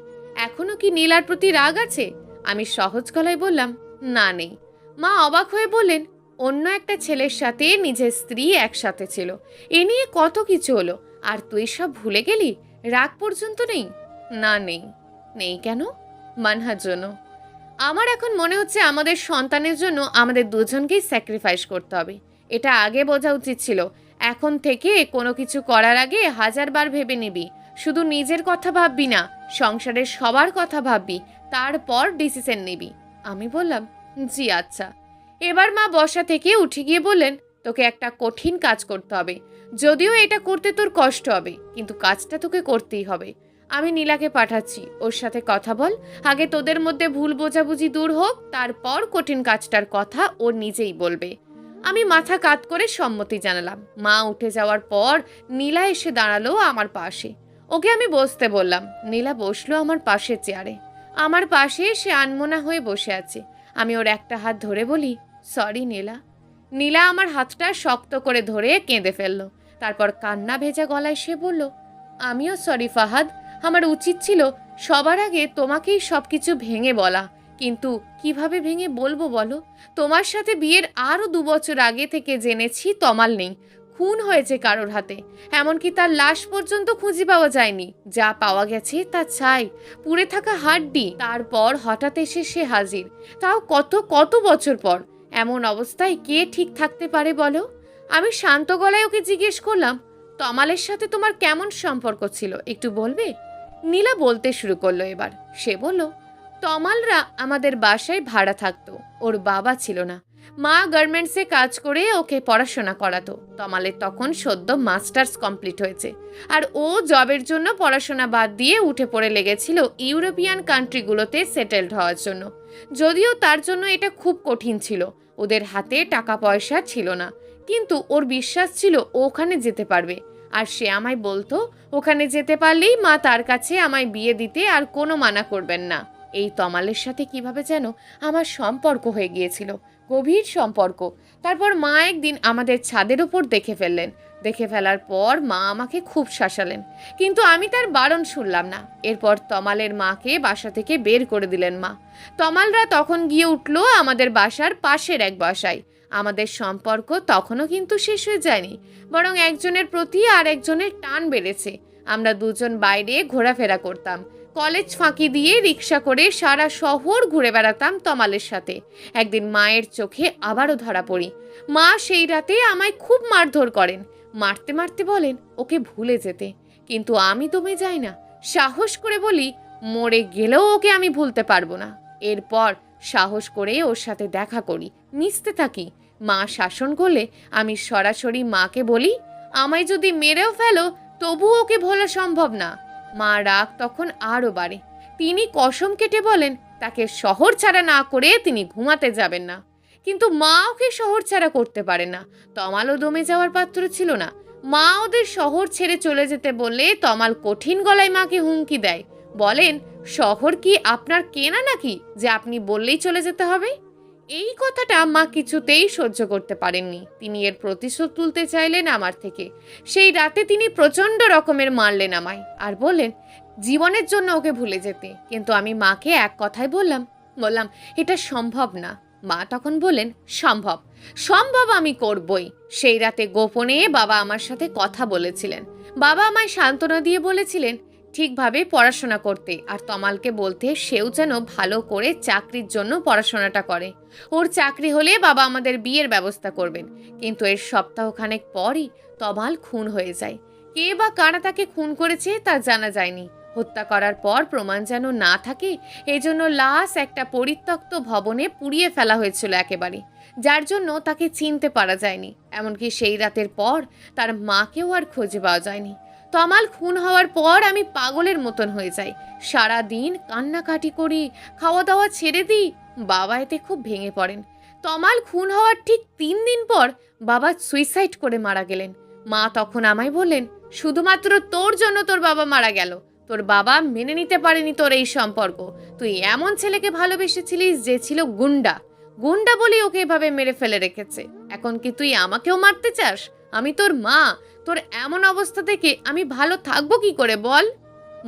এখনো কি নীলার প্রতি রাগ আছে? আমি সহজ গলায় বললাম, না নেই। মা অবাক হয়ে বললেন, অন্য একটা ছেলের সাথে নিজের স্ত্রী একসাথে ছিল, এ নিয়ে কত কিছু হলো, আর তুই সব ভুলে গেলি? রাগ পর্যন্ত নেই? না নেই। নেই কেন? মানহার জন্য। আমার এখন মনে হচ্ছে আমাদের সন্তানের জন্য আমাদের দুজনকেই স্যাক্রিফাইস করতে হবে। এটা আগে বোঝা উচিত ছিল। এখন থেকে কোনো কিছু করার আগে 1000 বার ভেবে নিবি। শুধু নিজের কথা ভাববি না, সংসারের সবার কথা ভাববি, তারপর ডিসিশন নিবি। আমি বললাম, জি আচ্ছা। এবার মা বসা থেকে উঠে গিয়ে বললেন, তোকে একটা কঠিন কাজ করতে হবে। যদিও এটা করতে তোর কষ্ট হবে, কিন্তু কাজটা তোকে করতেই হবে। আমি নীলাকে পাঠাচ্ছি, ওর সাথে কথা বল। আগে তোদের মধ্যে ভুল বোঝাবুঝি দূর হোক, তারপর কঠিন কাজটার কথা ও নিজেই বলবে। আমি মাথা কাত করে সম্মতি জানালাম। মা উঠে যাওয়ার পর নীলা এসে দাঁড়ালো আমার পাশে। ওকে আমি বসতে বললাম। নীলা বসলো আমার পাশের চেয়ারে। আমার পাশে সে আনমনা হয়ে বসে আছে। আমি ওর একটা হাত ধরে বলি, সরি নীলা। নীলা আমার হাতটা শক্ত করে ধরে কেঁদে ফেললো। তারপর কান্না ভেজা গলায় সে বলল, আমিও সরি ফাহাদ, আমার উচিত ছিল সবার আগে তোমাকেই সবকিছু ভেঙে বলা, কিন্তু কিভাবে ভেঙে বলবো বলো? তোমার সাথে বিয়ের আরও 2 বছর আগে থেকে জেনেছি তমাল নেই, খুন হয়েছে কারোর হাতে, এমনকি তার লাশ পর্যন্ত খুঁজে পাওয়া যায়নি। যা পাওয়া গেছে তা ছাই, পুড়ে থাকা হাড্ডি। তারপর হঠাৎ এসে সে হাজির, তাও কত কত বছর পর। এমন অবস্থায় কে ঠিক থাকতে পারে বলো? আমি শান্ত গলায় ওকে জিজ্ঞেস করলাম, তমালের সাথে তোমার কেমন সম্পর্ক ছিল একটু বলবে? নীলা বলতে শুরু করলো এবার। সে বলল, তমালরা আমাদের বাসায় ভাড়া থাকতো। ওর বাবা ছিল না, মা গার্মেন্টসে কাজ করে ওকে পড়াশোনা করাতো। তমালের তখন সদ্য মাস্টার্স কমপ্লিট হয়েছে, আর ও জবের জন্য পড়াশোনা বাদ দিয়ে উঠে পড়ে লেগেছিল ইউরোপিয়ান কান্ট্রিগুলোতে সেটেলড হওয়ার জন্য। যদিও তার জন্য এটা খুব কঠিন ছিল, ওদের হাতে টাকা পয়সা ছিল না, কিন্তু ওর বিশ্বাস ছিল ও ওখানে যেতে পারবে। আর সে আমায় বলতো, ওখানে যেতে পারলেই মা তার কাছে আমায় বিয়ে দিতে আর কোনো মানা করবেন না। এই তমালের সাথে কিভাবে যেন আমার সম্পর্ক হয়ে গিয়েছিল, গভীর সম্পর্ক। তারপর মা একদিন আমাদের ছাদের উপর দেখে ফেললেন। দেখে ফেলার পর মা আমাকে খুব শাসালেন, কিন্তু আমি তার বারণ শুনলাম না। এরপর তমালের মাকে বাসা থেকে বের করে দিলেন মা। তমালরা তখন গিয়ে উঠলো আমাদের বাসার পাশের এক বাসায়। আমাদের সম্পর্ক তখনও কিন্তু শেষ হয়ে যায়নি, বরং একজনের প্রতি আর একজনের টান বেড়েছে। আমরা দুজন বাইরে ঘোরাফেরা করতাম, কলেজ ফাঁকি দিয়ে রিক্সা করে সারা শহর ঘুরে বেড়াতাম তমালের সাথে। একদিন মায়ের চোখে আবারও ধরা পড়ি। মা সেই রাতে আমায় খুব মারধর করেন, মারতে মারতে বলেন ওকে ভুলে যেতে। কিন্তু আমি দমে যাই না, সাহস করে বলি মরে গেলেও ওকে আমি ভুলতে পারবো না। এরপর সাহস করে ওর সাথে দেখা করি, মিশতে থাকি। মা শাসন করলে আমি সরাসরি মাকে বলি, আমায় যদি মেরেও ফেলো তবু ওকে ভোলা সম্ভব না। মা রাগ তখন আরও বাড়ে। তিনি কসম কেটে বলেন তাকে শহর ছাড়া না করে তিনি ঘুমাতে যাবেন না। কিন্তু মা ওকে শহর ছাড়া করতে পারে না। তমালও দমে যাওয়ার পাত্র ছিল না। মা ওদের শহর ছেড়ে চলে যেতে বললে তমাল কঠিন গলায় মাকে হুমকি দেয়, বলেন শহর কি আপনার কেনা নাকি যে আপনি বললেই চলে যেতে হবে? এই কথাটা মা কিছুতেই সহ্য করতে পারেননি। তিনি এর প্রতিশোধ তুলতে চাইলেন আমার থেকে। সেই রাতে তিনি প্রচণ্ড রকমের মারলেন আমায়, আর বললেন জীবনের জন্য ওকে ভুলে যেতে। কিন্তু আমি মাকে এক কথাই বললাম, এটা সম্ভব না। মা তখন বললেন সম্ভব, সম্ভব আমি করবই। সেই রাতে গোপনে বাবা আমার সাথে কথা বলেছিলেন। বাবা আমায় সান্ত্বনা দিয়ে বলেছিলেন ঠিকভাবে পড়াশোনা করতে, আর তমালকে বলতে সেও যেন ভালো করে চাকরির জন্য পড়াশোনাটা করে। ওর চাকরি হলে বাবা আমাদের বিয়ের ব্যবস্থা করবেন। কিন্তু এর সপ্তাহখানেক পরই তমাল খুন হয়ে যায়। কে বা কারা তাকে খুন করেছে তা জানা যায়নি। হত্যা করার পর প্রমাণ যেন না থাকে, এই জন্য লাশ একটা পরিত্যক্ত ভবনে পুড়িয়ে ফেলা হয়েছিল একেবারে, যার জন্য তাকে চিনতে পারা যায়নি। এমনকি সেই রাতের পর তার মাকেও আর খুঁজে পাওয়া যায়নি। তমাল খুন হওয়ার পর আমি পাগলের মতন হয়ে যাই। সারা দিন কান্নাকাটি করি, খাওয়া দাওয়া ছেড়ে দিই। বাবা এতে খুব ভেঙে পড়েন। তমাল খুন হওয়ার ঠিক 3 দিন পর বাবা সুইসাইড করে মারা গেলেন। মা তখন আমায় বললেন শুধুমাত্র তোর জন্য তোর বাবা মারা গেল। তোর বাবা মেনে নিতে পারেনি তোর এই সম্পর্ক। তুই এমন ছেলেকে ভালোবেসেছিলিস যে ছিল গুন্ডা, গুন্ডা বলি ওকে এভাবে মেরে ফেলে রেখেছে। এখন কি তুই আমাকেও মারতে চাস? আমি তোর মা, তোর এমন অবস্থা থেকে আমি ভালো থাকবো কি করে বল?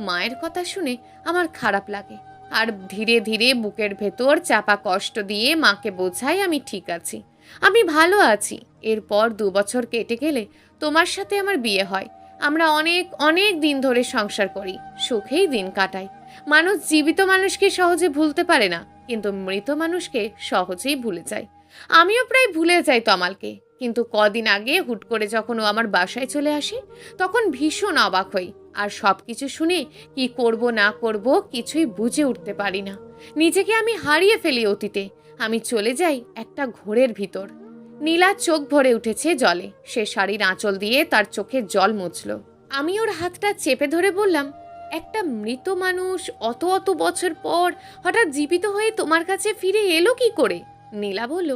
মায়ের কথা শুনে আমার খারাপ লাগে, আর ধীরে ধীরে বুকের ভেতর চাপা কষ্ট দিয়ে মাকে বোঝাই আমি ঠিক আছি, আমি ভালো আছি। এরপর 2 বছর কেটে গেলে তোমার সাথে আমার বিয়ে হয়। আমরা অনেক অনেক দিন ধরে সংসার করি, সুখেই দিন কাটাই। মানুষ জীবিত মানুষকে সহজে ভুলতে পারে না, কিন্তু মৃত মানুষকে সহজেই ভুলে যায়। আমিও প্রায় ভুলে যাই তমালকে, কিন্তু কদিন আগে হুট করে যখন ও আমার বাসায় চলে আসে তখন ভীষণ অবাক হই। আর সব কিছু শুনে কি করব না করব কিছুই বুঝে উঠতে পারি না। নিজেকে আমি হারিয়ে ফেলি অতীতে। আমি চলে যাই একটা ঘোরের ভিতর। নীলা চোখ ভরে উঠেছে জলে। সে শাড়ির আঁচল দিয়ে তার চোখে জল মুছল। আমি ওর হাতটা চেপে ধরে বললাম, একটা মৃত মানুষ অত অত বছর পর হঠাৎ জীবিত হয়ে তোমার কাছে ফিরে এলো কি করে? নীলা বলল,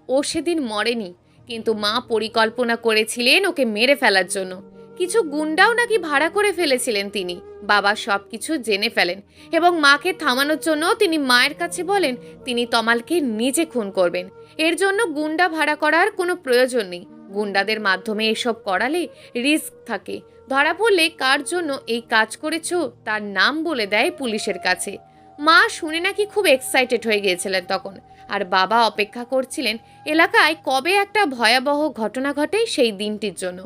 ও সেদিন মরেনি, কিন্তু মা পরিকল্পনা করেছিলেন ওকে মেরে ফেলার জন্য। কিছু গুন্ডাও নাকি ভাড়া করে ফেলেছিলেন তিনি। বাবা সব কিছু জেনে ফেলেন এবং মাকে থামানোর জন্য তিনি মায়ের কাছে বলেন তিনি তমালকে নিজে খুন করবেন। এর জন্য গুন্ডা ভাড়া করার কোনো প্রয়োজন নেই। গুন্ডাদের মাধ্যমে এসব করালে রিস্ক থাকে। ধরা পড়লে কার জন্য এই কাজ করেছো তার নাম বলে দেয় পুলিশের কাছে। মা শুনে নাকি খুব এক্সাইটেড হয়ে গিয়েছিলেন তখন, আর বাবা অপেক্ষা করছিলেন এলাকায় কবে একটা ভয়াবহ ঘটনা ঘটে সেই দিনটির জন্য।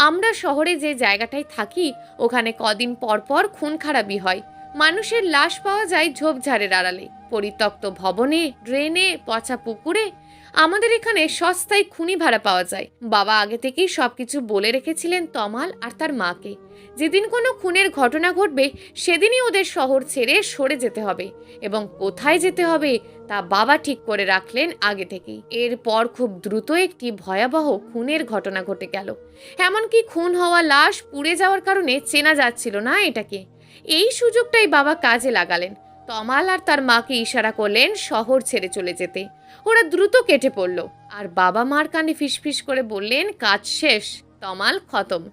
আমরা শহরে যে জায়গাটায় থাকি ওখানে কদিন পর পর খুন খারাপি হয়। মানুষের লাশ পাওয়া যায় ঝোপঝাড়ের আড়ালে, পরিত্যক্ত ভবনে, ড্রেনে, পচা পুকুরে। আমাদের এখানে সস্তায় খুনি ভাড়া পাওয়া যায়। বাবা আগে থেকেই সবকিছু বলে রেখেছিলেন তমাল আর তার মাকে। যেদিন কোনো খুনের ঘটনা ঘটবে সেদিনই ওদের শহর ছেড়ে সরে যেতে হবে, এবং কোথায় যেতে হবে তা বাবা ঠিক করে রাখলেন আগে থেকেই। এরপর খুব দ্রুত একটি ভয়াবহ খুনের ঘটনা ঘটে গেল। এমনকি খুন হওয়া লাশ পুড়ে যাওয়ার কারণে চেনা যাচ্ছিল না এটাকে। এই সুযোগটাই বাবা কাজে লাগালেন। তমাল আর তার মাকে ইশারা করলেন শহর ছেড়ে চলে যেতে। ওরা দ্রুত কেটে পড়ল, আর বাবা মার কানে ফিসফিস করে বললেন কাজ শেষ, তমাল খতম।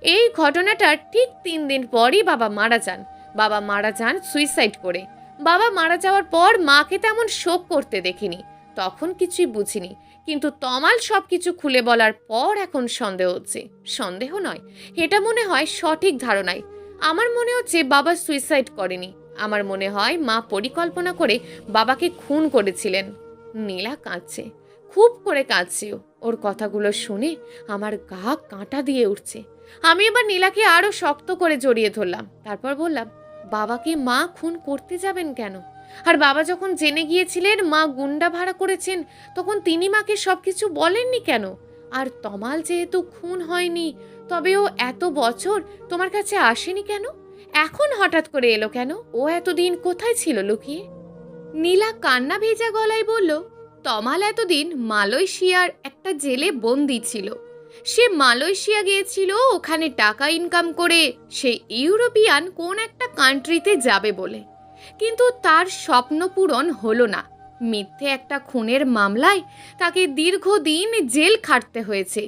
এই ঘটনাটার ঠিক 3 দিন পরই বাবা মারা যান। বাবা মারা যান সুইসাইড করে। বাবা মারা যাওয়ার পর মাকে তেমন শোক করতে দেখিনি, তখন কিছুই বুঝিনি। কিন্তু তমাল সবকিছু খুলে বলার পর এখন সন্দেহ হচ্ছে। সন্দেহ নয়, এটা মনে হয় সঠিক ধারণাই। আমার মনে হচ্ছে বাবা সুইসাইড করেনি। আমার মনে হয় মা পরিকল্পনা করে বাবাকে খুন করেছিলেন। নীলা কাঁদছে, খুব করে কাঁদছে। ওর কথাগুলো শুনে আমার গা কাঁটা দিয়ে উঠছে। আমি এবার নীলাকে আরো শক্ত করে জড়িয়ে ধরলাম। তারপর বললাম, বাবাকে মা খুন করতে যাবেন কেন? আর বাবা যখন জেনে গিয়েছিলেন মা গুন্ডা ভাড়া করেছেন, তখন তিনি মাকে সবকিছু বলেননি কেন? আর তমাল যেহেতু খুন হয়নি, তবে ও এত বছর তোমার কাছে আসেনি কেন? এখন হঠাৎ করে এলো কেন? ও এতদিন কোথায় ছিল লুকিয়ে? নীলা কান্না ভেজা গলায় বলল, তমাল এতদিন মালয়েশিয়ার একটা জেলে বন্দি ছিল। সে মালয়েশিয়া গিয়েছিল ওখানে টাকা ইনকাম করে সে ইউরোপিয়ান কোন একটা কান্ট্রিতে যাবে বলে। কিন্তু তার স্বপ্ন পূরণ হলো না। মিথ্যে একটা খুনের মামলায় তাকে দীর্ঘদিন জেল খাটতে হয়েছে।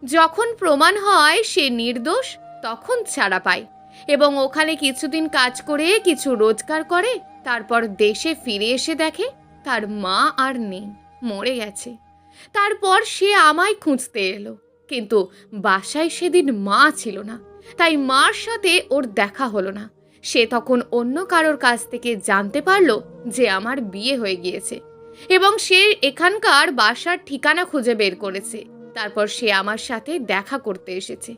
যখন প্রমাণ হয় সে নির্দোষ, তখন ছাড়া পায় এবং ওখানে কিছুদিন কাজ করে কিছু রোজগার করে। তারপর দেশে ফিরে এসে দেখে তার মা আর নেই, মরে গেছে। তারপর সে আমায় খুঁজতে এলো, কিন্তু বাসায় সেদিন মা ছিল না, তাই মার সাথে ওর দেখা হলো না। সে তখন অন্য কারোর কাছ থেকে জানতে পারলো যে আমার বিয়ে হয়ে গিয়েছে, এবং সে এখানকার বাসার ঠিকানা খুঁজে বের করেছে। তারপর সে আমার সাথে দেখা করতে এসেছে,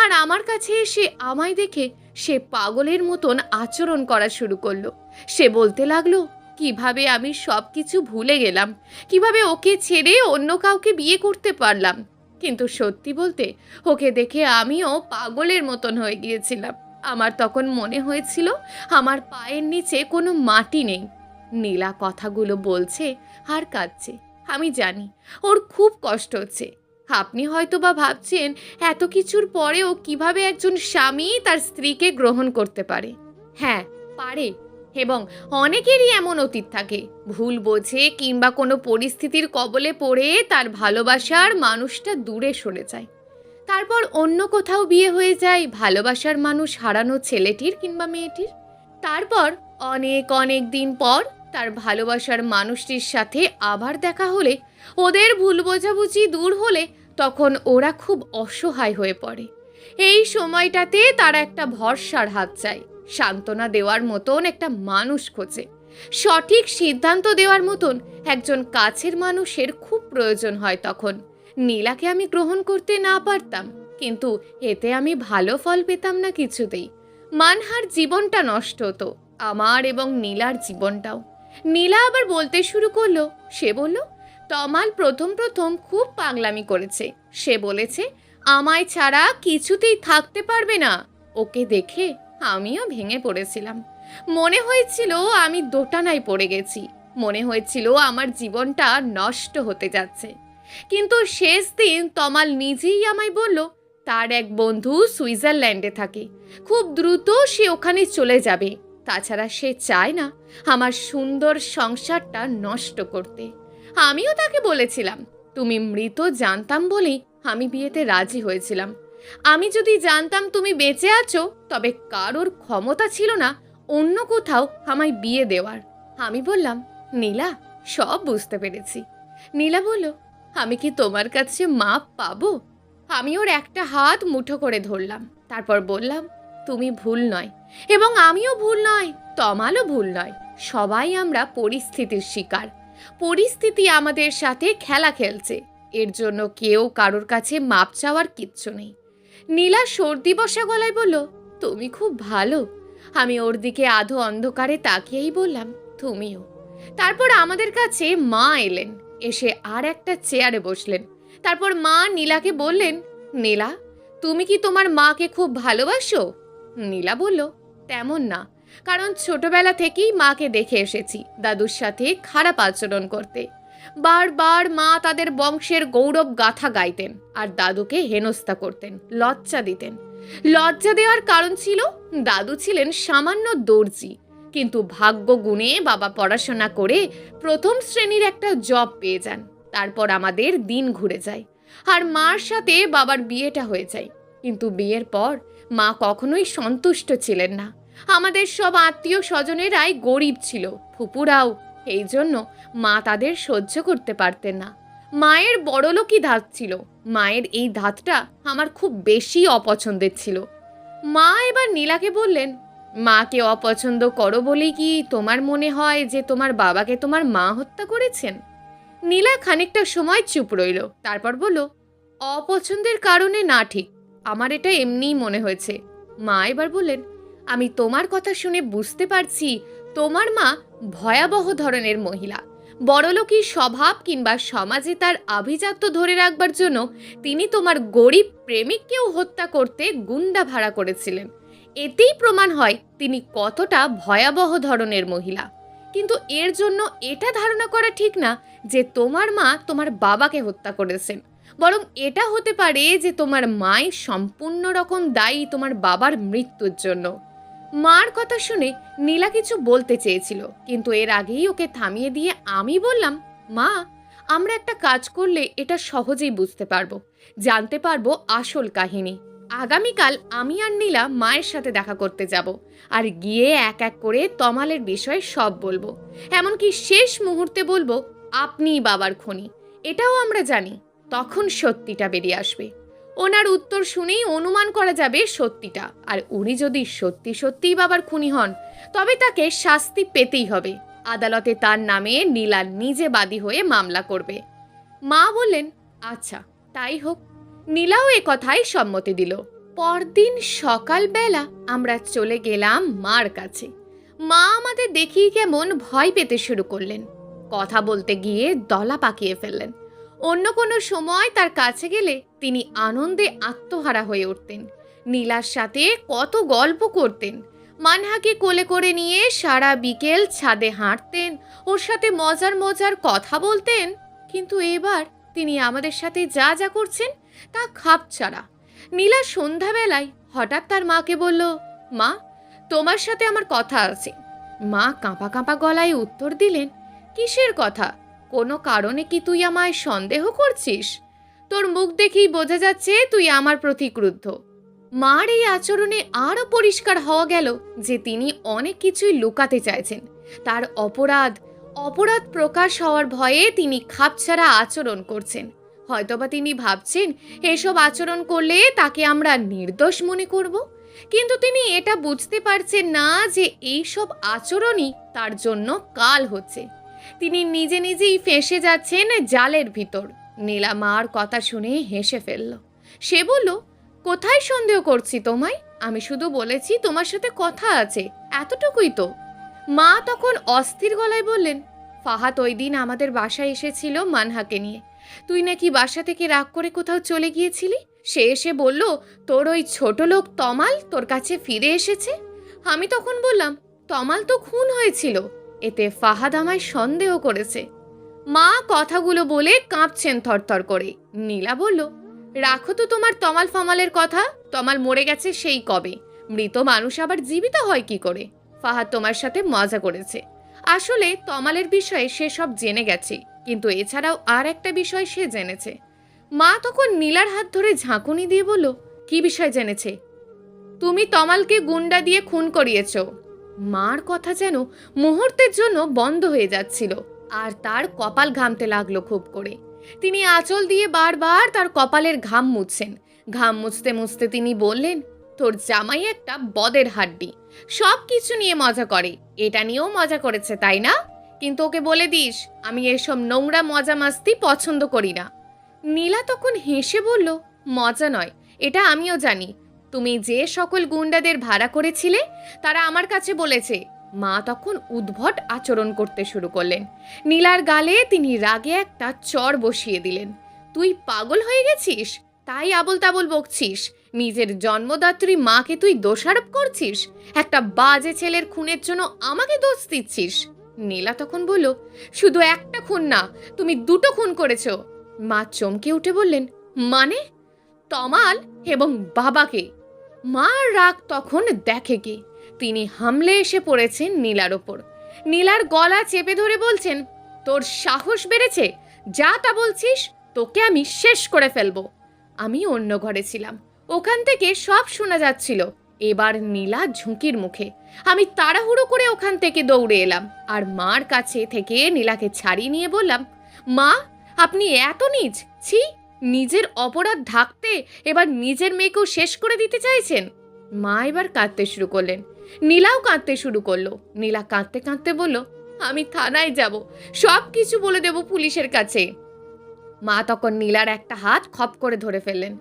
আর আমার কাছে এসে আমায় দেখে সে পাগলের মতন আচরণ করা শুরু করলো। সে বলতে লাগলো কিভাবে আমি সব কিছু ভুলে গেলাম, কিভাবে ওকে ছেড়ে অন্য কাউকে বিয়ে করতে পারলাম। কিন্তু সত্যি বলতে ওকে দেখে আমিও পাগলের মতন হয়ে গিয়েছিলাম। আমার তখন মনে হয়েছিল আমার পায়ের নিচে কোনো মাটি নেই। নীলা কথাগুলো বলছে আর কাঁদছে। আমি জানি ওর খুব কষ্ট হচ্ছে। আপনি হয়তো বা ভাবছেন এত কিছুর পরেও কিভাবে একজন স্বামী তার স্ত্রীকে গ্রহণ করতে পারে। হ্যাঁ, পারে, এবং অনেকেরই এমন অতীত থাকে। ভুল বোঝে কিংবা কোনো পরিস্থিতির কবলে পড়ে তার ভালোবাসার মানুষটা দূরে সরে যায়। তারপর অন্য কোথাও বিয়ে হয়ে যায় ভালোবাসার মানুষ হারানো ছেলেটির কিংবা মেয়েটির। তারপর অনেক অনেক দিন পর তার ভালোবাসার মানুষটির সাথে আবার দেখা হলে, ওদের ভুল বোঝাবুঝি দূর হলে, তখন ওরা খুব অসহায় হয়ে পড়ে। এই সময়টাতে তারা একটা ভরসার হাত চায়, সান্ত্বনা দেওয়ার মতন একটা মানুষ খোঁজে। সঠিক সিদ্ধান্ত দেওয়ার মতন একজন কাছের মানুষের খুব প্রয়োজন হয় তখন। নীলাকে আমি গ্রহণ করতে না পারতাম, কিন্তু এতে আমি ভালো ফল পেতাম না কিছুতেই। মানহার জীবনটা নষ্ট হতো, আমার এবং নীলার জীবনটাও। নীলা আবার বলতে শুরু করলো। সে বলল, তমাল প্রথম প্রথম খুব পাগলামি করেছে। সে বলেছে আমায় ছাড়া কিছুতেই থাকতে পারবে না। ওকে দেখে আমিও ভেঙে পড়েছিলাম। মনে হয়েছিল আমি দোটানায় পড়ে গেছি। মনে হয়েছিল আমার জীবনটা নষ্ট হতে যাচ্ছে। কিন্তু শেষ দিন তমাল নিজেই আমায় বলল তার এক বন্ধু সুইজারল্যান্ডে থাকে, খুব দ্রুত সে ওখানে চলে যাবে। তাছাড়া সে চায় না আমার সুন্দর সংসারটা নষ্ট করতে। আমিও তাকে বলেছিলাম তুমি মৃত জানতাম বলেই আমি বিয়েতে রাজি হয়েছিলাম। আমি যদি জানতাম তুমি বেঁচে আছো, তবে কারোর ক্ষমতা ছিল না অন্য কোথাও আমায় বিয়ে দেওয়ার। আমি বললাম, নীলা, সব বুঝতে পেরেছি। নীলা বলল, আমি কি তোমার কাছে মাপ পাবো? আমি ওর একটা হাত মুঠো করে ধরলাম। তারপর বললাম, তুমি ভুল নয়, এবং আমিও ভুল নয়, তমালও ভুল নয়। সবাই আমরা পরিস্থিতির শিকার। পরিস্থিতি আমাদের সাথে খেলা খেলছে, এর জন্য কেউ কারোর কাছে মাপ চাওয়ার কিচ্ছু নেই। নীলা সর্দি বসা গলায় বলল, তুমি খুব ভালো। আমি ওর দিকে আধো অন্ধকারে তাকিয়েই বললাম, তুমিও। তারপর আমাদের কাছে মা এলেন, এসে আর একটা চেয়ারে বসলেন। তারপর মা নীলাকে বললেন, নীলা, তুমি কি তোমার মাকে খুব ভালোবাসো? নীলা বলল, তেমন না, কারণ ছোটবেলা থেকেই মাকে দেখে এসেছি দাদুর সাথে খারাপ আচরণ করতে। বারবার মা তাদের বংশের গৌরব গাথা গাইতেন আর দাদুকে হেনস্থা করতেন, লজ্জা দিতেন। লজ্জা দেওয়ার কারণ ছিল দাদু ছিলেন সামান্য দর্জি, কিন্তু ভাগ্য গুণে বাবা পড়াশোনা করে প্রথম শ্রেণীর একটা জব পেয়ে যান। তারপর আমাদের দিন ঘুরে যায় আর মার সাথে বাবার বিয়েটা হয়ে যায়। কিন্তু বিয়ের পর মা কখনোই সন্তুষ্ট ছিলেন না। আমাদের সব আত্মীয় স্বজনেরাই গরিব ছিল, ফুপুরাও। এই জন্য মা তাদের সহ্য করতে পারতেন না। মায়ের বড়লোকই ধাত ছিল। মায়ের এই ধাতটা আমার খুব বেশি অপছন্দের ছিল। মা এবার নীলাকে বললেন, মাকে অপছন্দ করো বলেই কি তোমার মনে হয় যে তোমার বাবাকে তোমার মা হত্যা করেছেন? নীলা খানিকটা সময় চুপ রইল, তারপর বলল, অপছন্দের কারণে না, ঠিক আমার এটা এমনিই মনে হয়েছে। মা এবার বললেন, আমি তোমার কথা শুনে বুঝতে পারছি তোমার মা ভয়াবহ ধরনের মহিলা। বড়লোকী স্বভাব কিংবা সমাজে তার আভিজাত্য ধরে রাখবার জন্য তিনি তোমার গরিব প্রেমিককেও হত্যা করতে গুন্ডা ভাড়া করেছিলেন। এতেই প্রমাণ হয় তিনি কতটা ভয়াবহ ধরনের মহিলা। কিন্তু এর জন্য এটা ধারণা করা ঠিক না যে তোমার মা তোমার বাবাকে হত্যা করেছেন। বরং এটা হতে পারে যে তোমার মাই সম্পূর্ণ রকম দায়ী তোমার বাবার মৃত্যুর জন্য। মার কথা শুনে নীলা কিছু বলতে চেয়েছিল, কিন্তু এর আগেই ওকে থামিয়ে দিয়ে আমি বললাম, মা, আমরা একটা কাজ করলে এটা সহজেই বুঝতে পারবো, জানতে পারবো আসল কাহিনী। আগামীকাল আমি আর নীলা মায়ের সাথে দেখা করতে যাব, আর গিয়ে এক এক করে তমালের বিষয়ে সব বলবো। এমনকি শেষ মুহূর্তে বলবো, আপনিই বাবার খুনি। এটাও আমরা জানি। তখন সত্যিটা বেরিয়ে আসবে। ওনার উত্তর শুনেই অনুমান করা যাবে সত্যিটা। আর উনি যদি সত্যি সত্যিই বাবার খুনি হন, তবে তাকে শাস্তি পেতেই হবে। আদালতে তার নামে নীলা নিজে বাদী হয়ে মামলা করবে। মা বললেন, আচ্ছা তাই হোক। নীলাও এ কথায় সম্মতি দিল। পরদিন সকালবেলা আমরা চলে গেলাম মার কাছে। মা আমাদের দেখেই কেমন ভয় পেতে শুরু করলেন। কথা বলতে গিয়ে দলা পাকিয়ে ফেললেন। অন্য কোনো সময় তার কাছে গেলে তিনি আনন্দে আত্মহারা হয়ে উঠতেন। নীলার সাথে কত গল্প করতেন। মানহাকে কোলে করে নিয়ে সারা বিকেল ছাদে হাঁটতেন, ওর সাথে মজার মজার কথা বলতেন। কিন্তু এবার তিনি আমাদের সাথে যা যা করছেন তা খাপছাড়া। নীলা সন্ধ্যাবেলায় হঠাৎ তার মাকে বলল, মা, তোমার সাথে আমার কথা আছে। মা কাঁপা কাঁপা গলায় উত্তর দিলেন, কিসের কথা? কোনো কারণে কি তুই আমায় সন্দেহ করছিস? তোর মুখ দেখেই বোঝা যাচ্ছে তুই আমার প্রতি ক্রুদ্ধ। মার এই আচরণে আরও পরিষ্কার হওয়া গেল যে তিনি অনেক কিছুই লুকাতে চাইছেন। তার অপরাধ প্রকাশ হওয়ার ভয়ে তিনি খাপছাড়া আচরণ করছেন। হয়তোবা তিনি ভাবছেন এসব আচরণ করলে তাকে আমরা নির্দোষ মনে করব। কিন্তু তিনি এটা বুঝতে পারছেন না যে এইসব আচরণই তার জন্য কাল হচ্ছে। তিনি নিজে নিজেই ফেঁসে যাচ্ছেন জালের ভিতর। নীলা মার কথা শুনে হেসে ফেলল। সে বলল, কোথায় সন্দেহ করছি তোমায়? আমি শুধু বলেছি তোমার সাথে কথা আছে, এতটুকুই তো। মা তখন অস্থির গলায় বললেন, ফাহাদ ওই দিন আমাদের বাসায় এসেছিল মানহাকে নিয়ে। তুই নাকি বাসা থেকে রাগ করে কোথাও চলে গিয়েছিলি। সে এসে বলল তোর ওই ছোট লোক তমাল তোর কাছে ফিরে এসেছে। আমি তখন বললাম, তমাল তো খুন হয়েছিল, এতে ফাহাদ আমায় সন্দেহ করেছে। মা কথাগুলো বলে কাঁপছেন থরথর করে। নীলা বলল, রাখো তো তোমার তমাল ফামালের কথা। তমাল মরে গেছে সেই কবে। মৃত মানুষ আবার জীবিত হয় কি করে? ফাহাদ তোমার সাথে মজা করেছে। আসলে তমালের বিষয়ে সে সব জেনে গেছে, কিন্তু এছাড়াও আর একটা বিষয় সে জেনেছে। মা তখন নীলার হাত ধরে ঝাঁকুনি দিয়ে বলল, কি বিষয় জেনেছে? তুমি তমালকে গুন্ডা দিয়ে খুন করিয়েছ। মার কথা যেন মুহূর্তের জন্য বন্ধ হয়ে যাচ্ছিল, আর তার কপাল ঘামতে লাগলো খুব করে। তিনি আঁচল দিয়ে বারবার তার কপালের ঘাম মুছছেন। ঘাম মুছতে মুছতে তিনি বললেন, তোর জামাই একটা বদের হাড্ডি। সব কিছু নিয়ে মজা করে, এটা নিয়েও মজা করেছে তাই না? কিন্তু ওকে বলে দিস আমি এসব নোংরা মজা মাস্তি পছন্দ করি না। নীলা তখন হেসে বলল, মজা নয়, এটা আমিও জানি। তুমি যে সকল গুন্ডাদের ভাড়া করেছিলে তারা আমার কাছে বলেছে। মা তখন উদ্ভট আচরণ করতে শুরু করলেন। নীলার গালে তিনি রাগে একটা চড় বসিয়ে দিলেন। তুই পাগল হয়ে গেছিস, তাই আবল তাবল বকছিস? নিজের জন্মদাত্রী মাকে তুই দোষারোপ করছিস? একটা বাজে ছেলের খুনের জন্য আমাকে দোষ দিচ্ছিস? নীলা তখন বলল, শুধু একটা খুন না, তুমি দুটো খুন করেছো। মা চমকে উঠে বললেন, মানে? তমাল এবং বাবাকে। মার রাগ তখন দেখে কে, তিনি হামলে এসে পড়েছেন নীলার ওপর। নীলার গলা চেপে ধরে বলছেন, তোর সাহস বেড়েছে, যা তা বলছিস, তোকে আমি শেষ করে ফেলবো। আমি অন্য ঘরে ছিলাম, ওখান থেকে সব শোনা যাচ্ছিল। এবার নীলা ঝুঁকির মুখে। আমি তাড়াহুড়ো করে ওখান থেকে দৌড়ে এলাম আর মার কাছে থেকে নীলাকে ছাড়িয়ে নিয়ে বললাম, মা আপনি এত নীচ, ছি! নিজের অপরাধ ঢাকতে এবার নিজের মেয়েকেও শেষ করে দিতে চাইছেন। মা এবার কাঁদতে শুরু করলেন, নীলাও কাঁদতে শুরু করলো। নীলা কাঁদতে কাঁদতে বলল, আমি থানায় যাব, সব কিছু বলে দেব পুলিশের কাছে। মা তখন নীলার একটা হাত খপ করে ধরে ফেললেন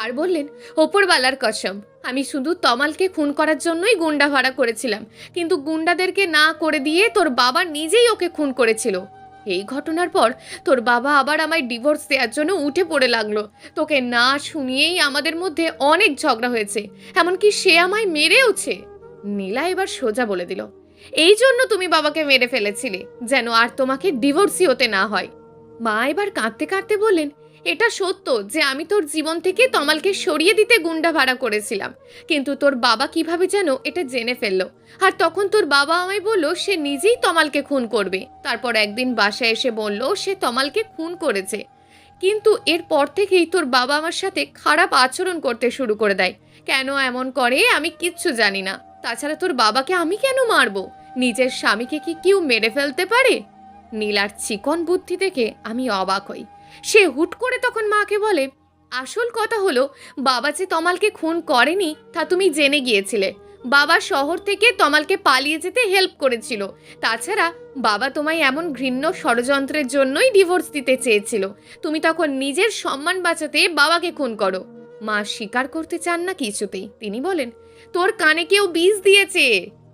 আর বললেন, ওপরওয়ালার কসম, আমি শুধু তমালকে খুন করার জন্যই গুন্ডা ভাড়া করেছিলাম, কিন্তু গুন্ডাদেরকে না করে দিয়ে তোর বাবা নিজেই ওকে খুন করেছিল। এই ঘটনার পর তোর বাবা আবার আমায় ডিভোর্স দেওয়ার জন্য উঠে পড়ে লাগলো। তোকে না শুনিয়েই আমাদের মধ্যে অনেক ঝগড়া হয়েছে, এমনকি সে আমায় মেরেওছে। নীলা এবার সোজা বলে দিল, এই জন্য তুমি বাবাকে মেরে ফেলেছিলে, যেন আর তোমাকে ডিভোর্সই হতে না হয়। মা এবার কাঁদতে কাঁদতে বললেন, এটা সত্য যে আমি তোর জীবন থেকে তমালকে সরিয়ে দিতে গুন্ডা ভাড়া করেছিলাম, কিন্তু তোর বাবা কিভাবে যেন এটা জেনে ফেললো। আর তখন তোর বাবা আমায় বলল সে নিজেই তমালকে খুন করবে। তারপর একদিন বাসায় এসে বলল সে তমালকে খুন করেছে, কিন্তু এরপর থেকেই তোর বাবা আমার সাথে খারাপ আচরণ করতে শুরু করে দেয়। কেন এমন করে আমি কিচ্ছু জানি না। তাছাড়া তোর বাবাকে আমি কেন মারবো? নিজের স্বামীকে কি কেউ মেরে ফেলতে পারে? নীলার চিকন বুদ্ধি দেখে আমি অবাক হই। সে হুট করে তখন মাকে বলে, আসল কথা হলো বাবা যে তমালকে খুন করেনি তা তুমি জেনে গিয়েছিলে। বাবা শহর থেকে তমালকে পালিয়ে যেতে হেল্প করেছিল। তাছাড়া বাবা তোমায় এমন ঘৃণ্য ষড়যন্ত্রের জন্যই ডিভোর্স দিতে চেয়েছিল। তুমি তখন নিজের সম্মান বাঁচাতে বাবাকে খুন করো। মা স্বীকার করতে চান না কিছুতেই। তিনি বলেন, তোর কানে কেউ বিষ দিয়েছে।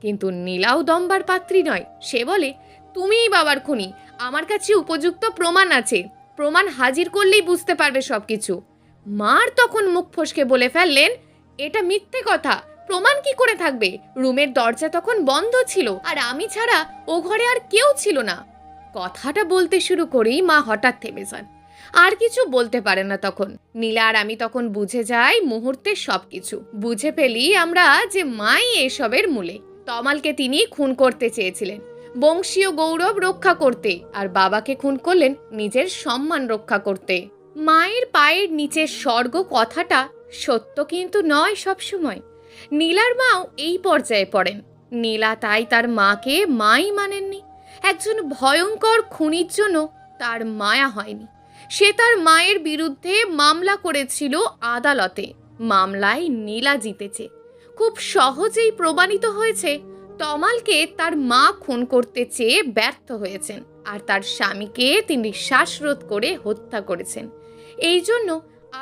কিন্তু নীলাও দম্বার পাত্রী নয়। সে বলে, তুমিই বাবার খুনি, আমার কাছে উপযুক্ত প্রমাণ আছে, প্রমাণ হাজির করলেই বুঝতে পারবে সবকিছু। মার তখন মুখ ফসকে বলে ফেললেন, এটা মিথ্যে কথা, প্রমাণ কি করে থাকবে? রুমের দরজা তখন বন্ধ ছিল আর আমি ছাড়া ও ঘরে আর কেউ ছিল না। কথাটা বলতে শুরু করেই মা হঠাৎ থেমে যান, আর কিছু বলতে পারে না। তখন নীলা আর আমি তখন বুঝে যাই মুহূর্তে সবকিছু। বুঝে ফেলি আমরা যে মাই এসবের মূলে। তমালকে তিনি খুন করতে চেয়েছিলেন বংশীয় গৌরব রক্ষা করতে, আর বাবাকে খুন করলেন নিজের সম্মান রক্ষা করতে। মায়ের পায়ের নিচের স্বর্গ কথাটা সত্য কিন্তু নয় সবসময়। নীলার মাও এই পর্যায়ে পড়েন। নীলা তাই তার মাকে মাই মানেননি। একজন ভয়ঙ্কর খুনির জন্য তার মায়া হয়নি। সে তার মায়ের বিরুদ্ধে মামলা করেছিল আদালতে। মামলায় নীলা জিতেছে। খুব সহজেই প্রমাণিত হয়েছে তমালকে তার মা খুন করতে চেয়ে ব্যর্থ হয়েছেন, আর তার স্বামীকে তিনি শ্বাসরোধ করে হত্যা করেছেন। এই জন্য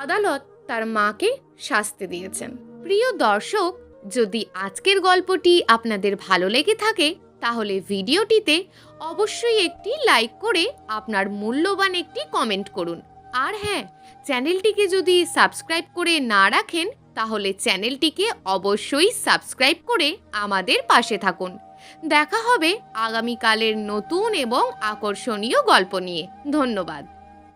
আদালত তার মাকে শাস্তি দিয়েছেন। প্রিয় দর্শক, যদি আজকের গল্পটি আপনাদের ভালো লেগে থাকে তাহলে ভিডিওটিতে অবশ্যই একটি লাইক করে আপনার মূল্যবান একটি কমেন্ট করুন। আর হ্যাঁ, চ্যানেলটিকে যদি সাবস্ক্রাইব করে না রাখেন তাহলে চ্যানেলটিকে অবশ্যই সাবস্ক্রাইব করে আমাদের পাশে থাকুন। দেখা হবে আগামীকালের নতুন এবং আকর্ষণীয় গল্প নিয়ে। ধন্যবাদ।